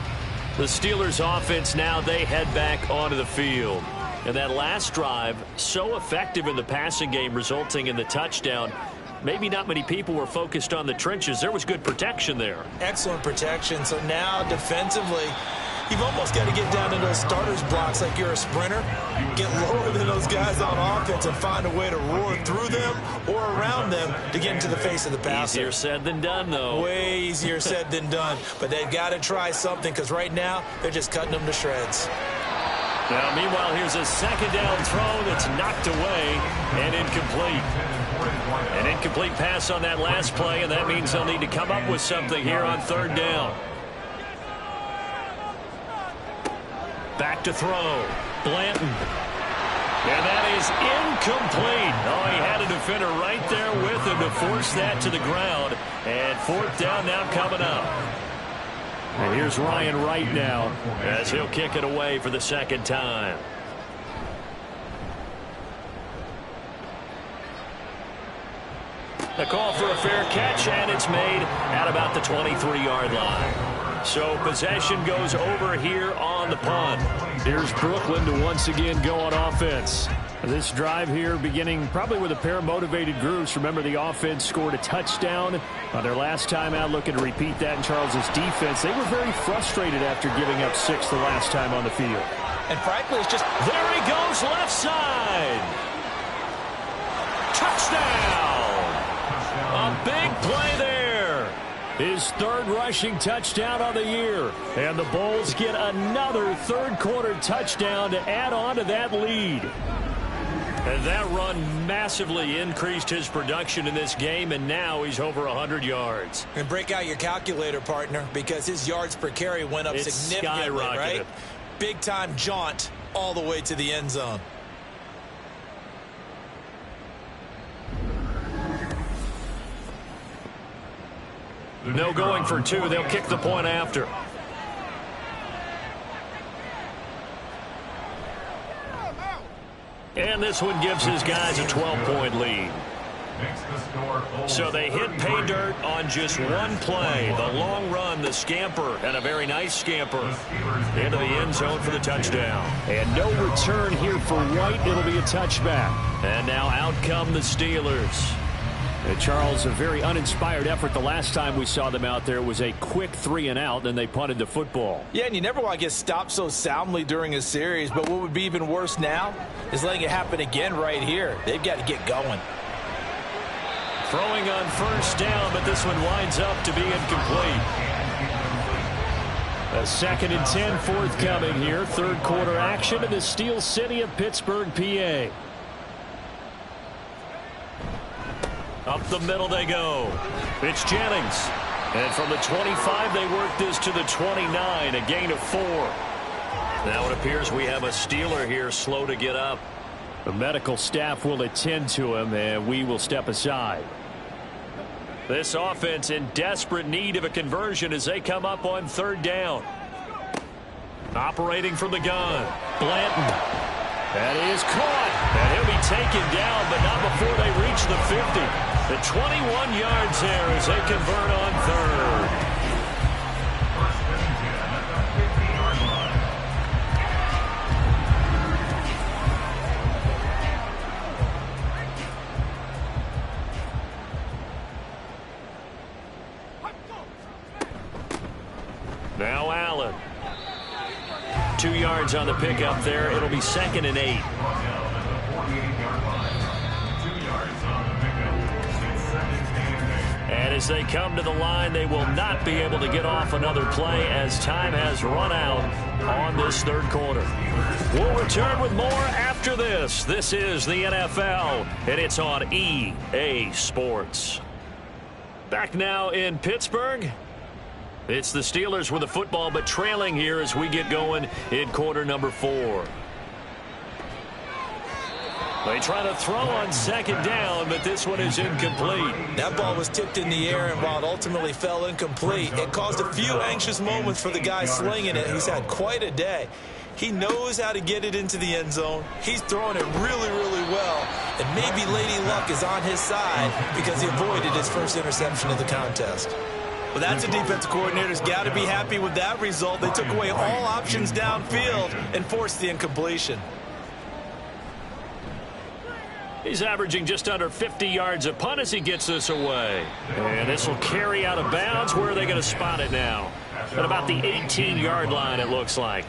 Speaker 4: The Steelers offense now, they head back onto the field. And that last drive, so effective in the passing game, resulting in the touchdown. Maybe not many people were focused on the trenches. There was good protection there.
Speaker 2: Excellent protection. So now defensively, you've almost got to get down to those starters blocks like you're a sprinter. Get lower than those guys on offense and find a way to roar through them or around them to get into the face of the passer.
Speaker 4: Easier said than done, though.
Speaker 2: Way easier said than done. But they've got to try something, because right now they're just cutting them to shreds.
Speaker 4: Now, meanwhile, here's a 2nd down throw that's knocked away and incomplete. An incomplete pass on that last play, and that means they'll need to come up with something here on 3rd down. Back to throw. Blanton. And that is incomplete. Oh, he had a defender right there with him to force that to the ground. And 4th down now coming up. And here's Ryan Wright now as he'll kick it away for the 2nd time. A call for a fair catch, and it's made at about the 23-yard line. So possession goes over here on the punt. Here's Brooklyn to once again go on offense. This drive here beginning probably with a pair of motivated groups. Remember, the offense scored a touchdown on their last time out. Looking to repeat that in Charles's defense. They were very frustrated after giving up 6 the last time on the field.
Speaker 2: And frankly, it's just...
Speaker 4: There he goes, left side. Touchdown. A big play there. His 3rd rushing touchdown of the year. And the Bulls get another third-quarter touchdown to add on to that lead. And that run massively increased his production in this game, and now he's over 100 yards.
Speaker 2: And break out your calculator, partner, because his yards per carry went up significantly, right? Big-time jaunt all the way to the end zone.
Speaker 4: No going for 2. They'll kick the point after. And this one gives his guys a 12-point lead. So they hit pay dirt on just one play. The long run, the scamper, and a very nice scamper into the end zone for the touchdown. And no return here for White. It'll be a touchback. And now out come the Steelers. Charles, a very uninspired effort. The last time we saw them out there was a quick 3-and-out, then they punted the football.
Speaker 2: Yeah, and you never want to get stopped so soundly during a series, but what would be even worse now is letting it happen again right here. They've got to get going.
Speaker 4: Throwing on 1st down, but this one winds up to be incomplete. A 2nd and 10 forthcoming here. 3rd quarter action in the Steel City of Pittsburgh, PA. Up the middle they go. It's Jennings. And from the 25, they work this to the 29, a gain of 4. Now it appears we have a Steeler here slow to get up. The medical staff will attend to him, and we will step aside. This offense in desperate need of a conversion as they come up on third down. Operating from the gun, Blanton. That is caught, and he'll be taken down, but not before they reach the 50. The 21 yards there as they convert on third. Now Allen. 2 yards on the pickup there. It'll be 2nd and 8. And as they come to the line, they will not be able to get off another play as time has run out on this third quarter. We'll return with more after this. This is the NFL, and it's on EA Sports. Back now in Pittsburgh. It's the Steelers with the football, but trailing here as we get going in quarter number 4. They try to throw on 2nd down, but this one is incomplete.
Speaker 2: That ball was tipped in the air, and while it ultimately fell incomplete, it caused a few anxious moments for the guy slinging it. He's had quite a day. He knows how to get it into the end zone. He's throwing it really, really well. And maybe Lady Luck is on his side because he avoided his first interception of the contest. Well, that's a defensive coordinator's got to be happy with that result. They took away all options downfield and forced the incompletion.
Speaker 4: He's averaging just under 50 yards a punt as he gets this away. And this will carry out of bounds. Where are they going to spot it now? At about the 18-yard line, it looks like.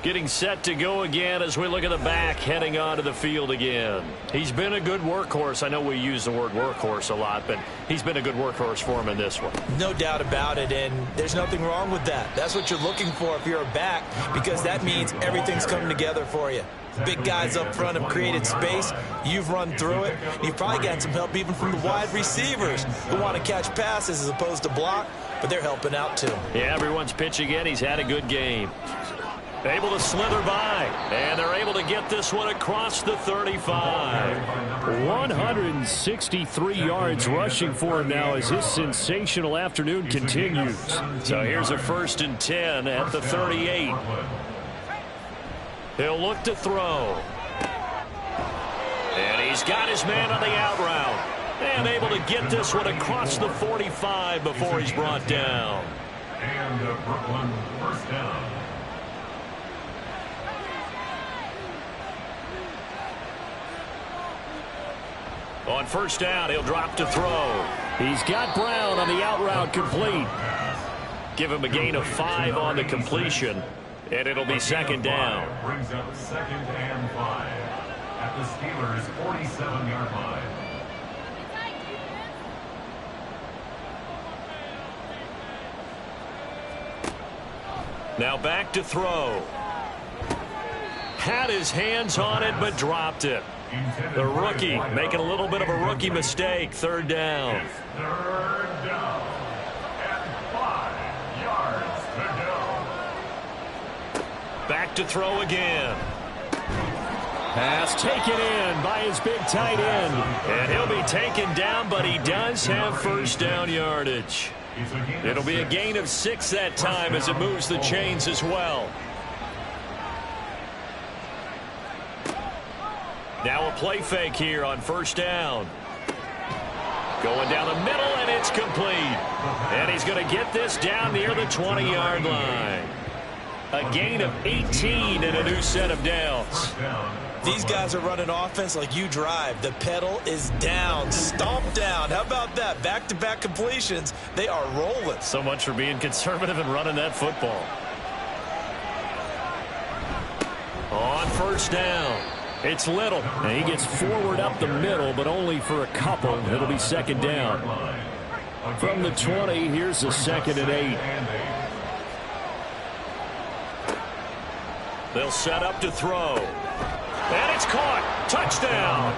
Speaker 4: Getting set to go again as we look at the back heading onto the field again. He's been a good workhorse. I know we use the word workhorse a lot, but he's been a good workhorse for him in this one.
Speaker 2: No doubt about it, and there's nothing wrong with that. That's what you're looking for if you're a back, because that means everything's coming together for you. Big guys up front have created space. You've run through it. You've probably gotten some help even from the wide receivers who want to catch passes as opposed to block, but they're helping out too.
Speaker 4: Yeah, everyone's pitching in. He's had a good game. Able to slither by, and they're able to get this one across the 35. 163 yards rushing for him now as his sensational afternoon continues. So here's a 1st and 10 at the 38. He'll look to throw. And he's got his man on the out route. And able to get this one across the 45 before he's brought down.
Speaker 3: And Brooklyn first down.
Speaker 4: On 1st down, he'll drop to throw. He's got Brown on the out route complete. Give him a gain of 5 on the completion, and it'll be 2nd down.
Speaker 3: Brings up 2nd and 5 at the Steelers' 47-yard line.
Speaker 4: Now back to throw. Had his hands on it, but dropped it. The rookie making a little bit of a rookie mistake. 3rd down.
Speaker 3: It's 3rd down and 5 yards to go.
Speaker 4: Back to throw again. Pass taken in by his big tight end. And he'll be taken down, but he does have 1st down yardage. It'll be a gain of 6 that time as it moves the chains as well. Now a play fake here on 1st down. Going down the middle, and it's complete. And he's going to get this down near the 20-yard line. A gain of 18 and a new set of downs.
Speaker 2: These guys are running offense like you drive. The pedal is down, stomped down. How about that? Back-to-back completions. They are rolling.
Speaker 4: So much for being conservative and running that football. On 1st down. It's Little, and he gets forward up the middle, but only for a couple. It'll be 2nd down. From the 20, here's the 2nd and 8. They'll set up to throw. And it's caught. Touchdown.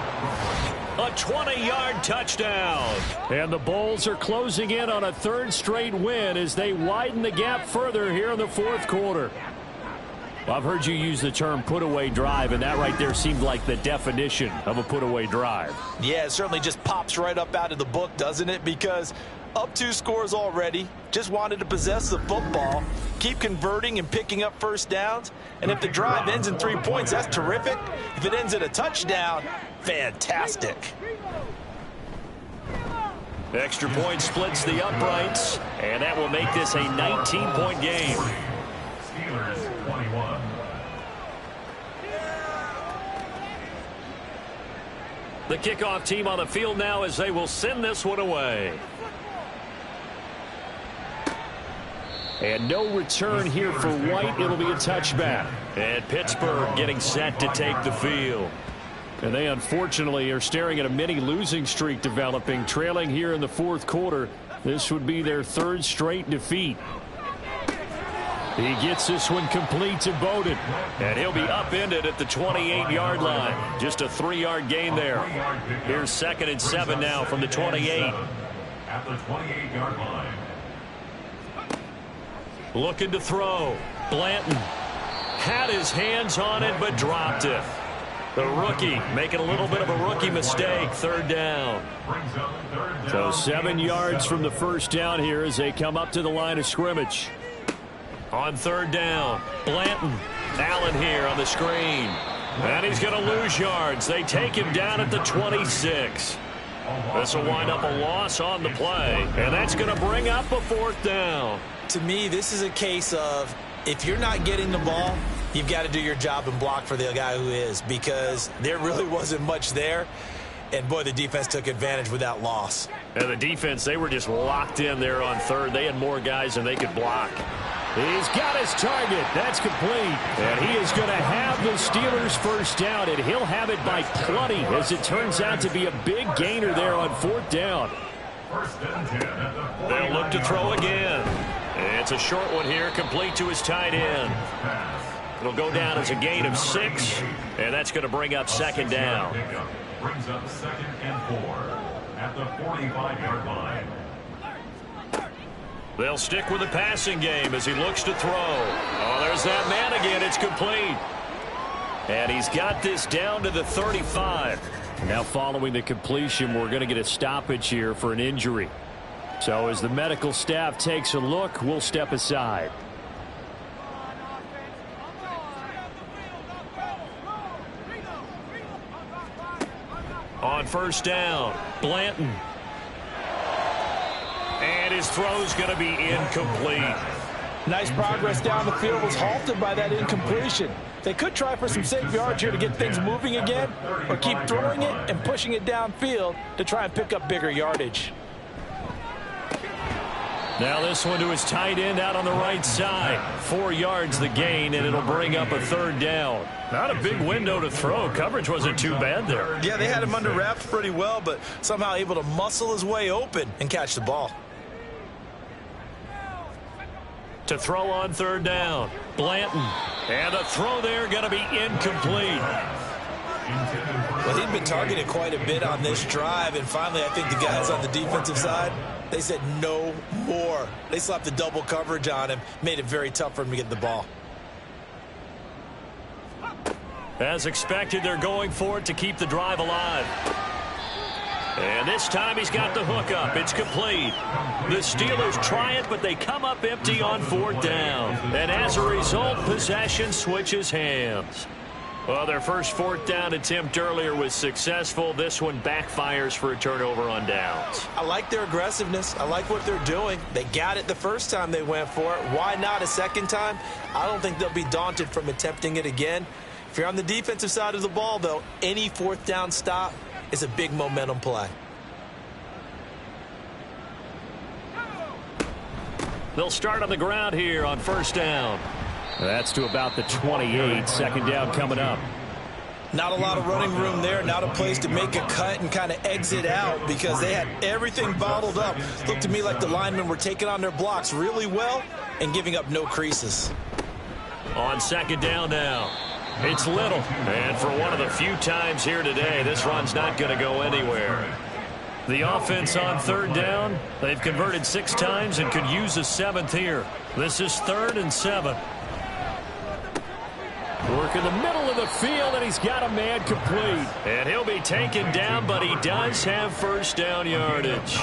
Speaker 4: A 20-yard touchdown. And the Bulls are closing in on a 3rd straight win as they widen the gap further here in the 4th quarter. Well, I've heard you use the term put-away drive, and that right there seemed like the definition of a put-away drive.
Speaker 2: Yeah, it certainly just pops right up out of the book, doesn't it? Because up 2 scores already, just wanted to possess the football, keep converting and picking up first downs. And if the drive ends in 3 points, that's terrific. If it ends in a touchdown, fantastic.
Speaker 4: Extra point splits the uprights, and that will make this a 19-point game.
Speaker 3: Steelers 21.
Speaker 4: The kickoff team on the field now as they will send this one away. And no return here for White. It'll be a touchback. And Pittsburgh getting set to take the field. And they unfortunately are staring at a mini losing streak developing, trailing here in the 4th quarter. This would be their 3rd straight defeat. He gets this one complete to Bowden. And he'll be upended at the 28-yard line. Just a 3-yard gain there. Here's 2nd and 7 now from the 28.
Speaker 3: At the 28-yard line.
Speaker 4: Looking to throw. Blanton had his hands on it but dropped it. The rookie making a little bit of a rookie mistake. 3rd down. So 7 yards from the first down here as they come up to the line of scrimmage. On 3rd down, Blanton. Allen here on the screen. And he's going to lose yards. They take him down at the 26. This will wind up a loss on the play. And that's going to bring up a 4th down.
Speaker 2: To me, this is a case of if you're not getting the ball, you've got to do your job and block for the guy who is, because there really wasn't much there. And, boy, the defense took advantage with that loss.
Speaker 4: And the defense, they were just locked in there on 3rd. They had more guys than they could block. He's got his target. That's complete. And he is going to have the Steelers' first down, and he'll have it by plenty, as it turns out to be a big gainer there on 4th down. They'll look to throw again. It's a short one here, complete to his tight end. It'll go down as a gain of 6, and that's going to bring up 2nd down.
Speaker 3: Brings up 2nd and 4 at the 45-yard line.
Speaker 4: They'll stick with the passing game as he looks to throw. Oh, there's that man again. It's complete. And he's got this down to the 35. Now following the completion, we're going to get a stoppage here for an injury. So as the medical staff takes a look, we'll step aside. On 1st down, Blanton. And his throw's going to be incomplete.
Speaker 2: Nice progress down the field was halted by that incompletion. They could try for some safe yards here to get things moving again, or keep throwing it and pushing it downfield to try and pick up bigger yardage.
Speaker 4: Now this one to his tight end out on the right side. 4 yards the gain, and it'll bring up a 3rd down. Not a big window to throw. Coverage wasn't too bad there.
Speaker 2: Yeah, they had him under wraps pretty well, but somehow able to muscle his way open and catch the ball.
Speaker 4: To throw on 3rd down, Blanton. And the throw there going to be incomplete.
Speaker 2: Well, he'd been targeted quite a bit on this drive, and finally I think the guys on the defensive side, they said no more. They slapped the double coverage on him, made it very tough for him to get the ball.
Speaker 4: As expected, they're going for it to keep the drive alive. And this time he's got the hook up. It's complete. The Steelers try it, but they come up empty on 4th down. And as a result, possession switches hands. Well, their first 4th down attempt earlier was successful. This one backfires for a turnover on downs.
Speaker 2: I like their aggressiveness. I like what they're doing. They got it the first time they went for it. Why not a second time? I don't think they'll be daunted from attempting it again. If you're on the defensive side of the ball, though, any 4th down stop is a big momentum play.
Speaker 4: They'll start on the ground here on 1st down. That's to about the 28. 2nd down coming up.
Speaker 2: Not a lot of running room there. Not a place to make a cut and kind of exit out because they had everything bottled up. Looked to me like the linemen were taking on their blocks really well and giving up no creases.
Speaker 4: On 2nd down now, it's Little. And for one of the few times here today, this run's not going to go anywhere. The offense on 3rd down, they've converted 6 times and could use a 7th here. This is 3rd and 7. Work in the middle of the field, and he's got a man complete. And he'll be taken down, but he does have first down yardage.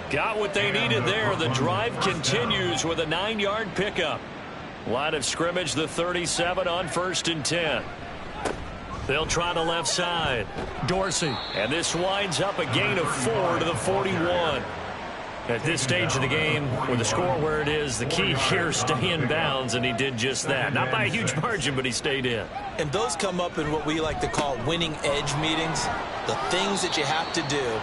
Speaker 4: Got what they needed there. The drive continues with a 9-yard pickup. Line of scrimmage, the 37 on 1st and 10. They'll try the left side. Dorsey. And this winds up a gain of 4 to the 41. At this stage of the game, with the score where it is, the key here is stay in bounds, and he did just that. Not by a huge margin, but he stayed in.
Speaker 2: And those come up in what we like to call winning edge meetings. The things that you have to do,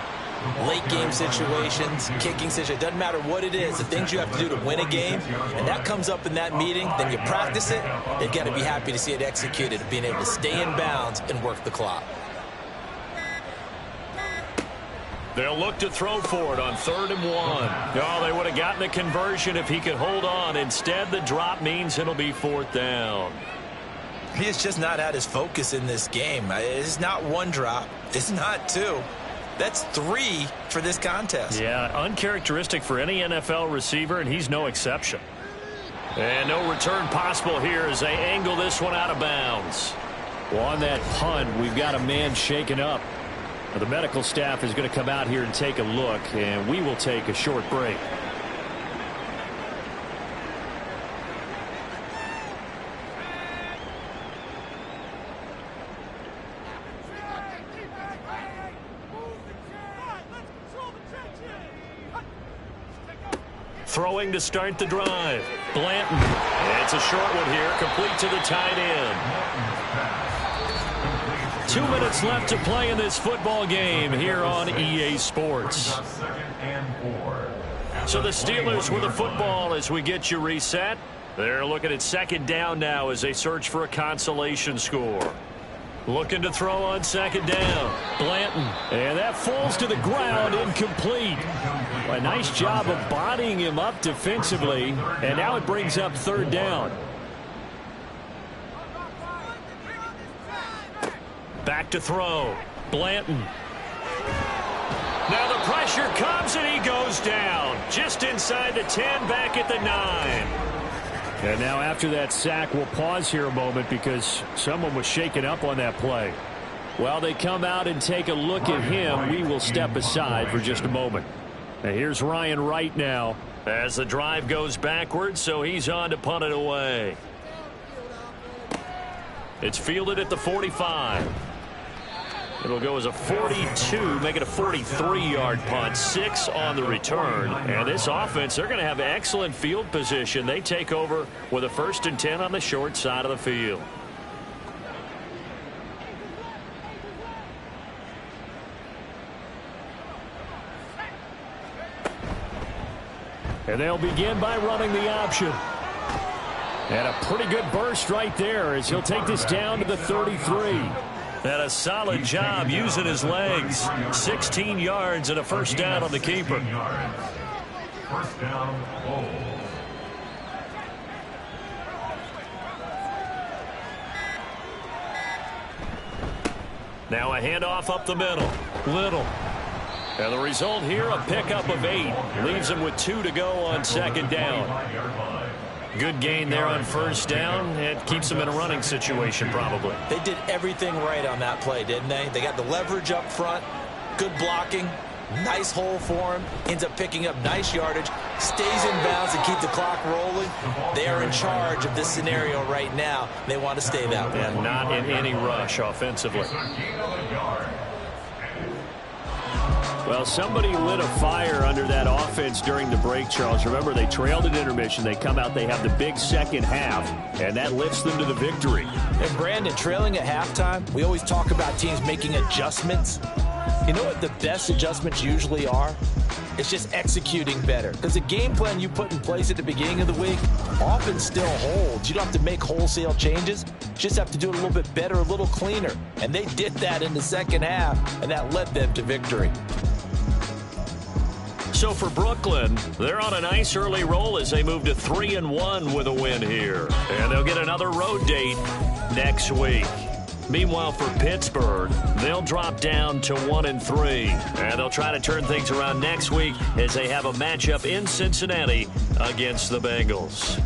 Speaker 2: late game situations, kicking situations, doesn't matter what it is, the things you have to do to win a game, and that comes up in that meeting, then you practice it, they've got to be happy to see it executed, being able to stay in bounds and work the clock.
Speaker 4: They'll look to throw for it on 3rd and 1. Oh, they would have gotten the conversion if he could hold on. Instead, the drop means it'll be 4th down.
Speaker 2: He has just not had his focus in this game. It's not 1 drop. It's not 2. That's 3 for this contest.
Speaker 4: Yeah, uncharacteristic for any NFL receiver, and he's no exception. And no return possible here as they angle this one out of bounds. Well, on that punt, we've got a man shaken up. The medical staff is going to come out here and take a look, and we will take a short break. Throwing to start the drive. Blanton. It's a short one here, complete to the tight end. 2 minutes left to play in this football game here on EA Sports. So the Steelers with the football as we get you reset. They're looking at 2nd down now as they search for a consolation score. Looking to throw on 2nd down. Blanton. And that falls to the ground, incomplete. A nice job of bodying him up defensively. And now it brings up 3rd down. Back to throw. Blanton. Now the pressure comes and he goes down. Just inside the 10, back at the 9. And now after that sack, we'll pause here a moment because someone was shaken up on that play. While they come out and take a look at him, we will step aside for just a moment. Now here's Ryan Wright now as the drive goes backwards, so he's on to punt it away. It's fielded at the 45. It'll go as a 42, make it a 43-yard punt, 6 on the return. And this offense, they're going to have excellent field position. They take over with a 1st and 10 on the short side of the field. And they'll begin by running the option. And a pretty good burst right there as he'll take this down to the 33. And a solid job using his legs. 16 yards and a 1st down on the keeper.
Speaker 3: 1st down, Bulls.
Speaker 4: Now a handoff up the middle. Little. And the result here, a pickup of 8. Leaves him with 2 to go on 2nd down. Good gain there on 1st down. It keeps them in a running situation probably.
Speaker 2: They did everything right on that play, didn't they? They got the leverage up front, good blocking, nice hole for him, ends up picking up nice yardage, stays in bounds and keep the clock rolling. They are in charge of this scenario right now. They want to stay that way.
Speaker 4: And not in any rush offensively. Well, somebody lit a fire under that offense during the break, Charles. Remember, they trailed at intermission. They come out, they have the big second half, and that lifts them to the victory.
Speaker 2: And, Brandon, trailing at halftime, we always talk about teams making adjustments. You know what the best adjustments usually are? It's just executing better. Because the game plan you put in place at the beginning of the week often still holds. You don't have to make wholesale changes. You just have to do it a little bit better, a little cleaner. And they did that in the second half, and that led them to victory.
Speaker 4: So for Brooklyn, they're on a nice early roll as they move to 3-1 with a win here. And they'll get another road date next week. Meanwhile, for Pittsburgh, they'll drop down to 1-3. And they'll try to turn things around next week as they have a matchup in Cincinnati against the Bengals.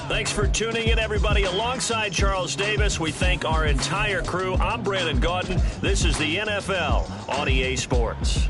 Speaker 1: Thanks for tuning in, everybody. Alongside Charles Davis, we thank our entire crew. I'm Brandon Gaudin. This is the NFL on EA Sports.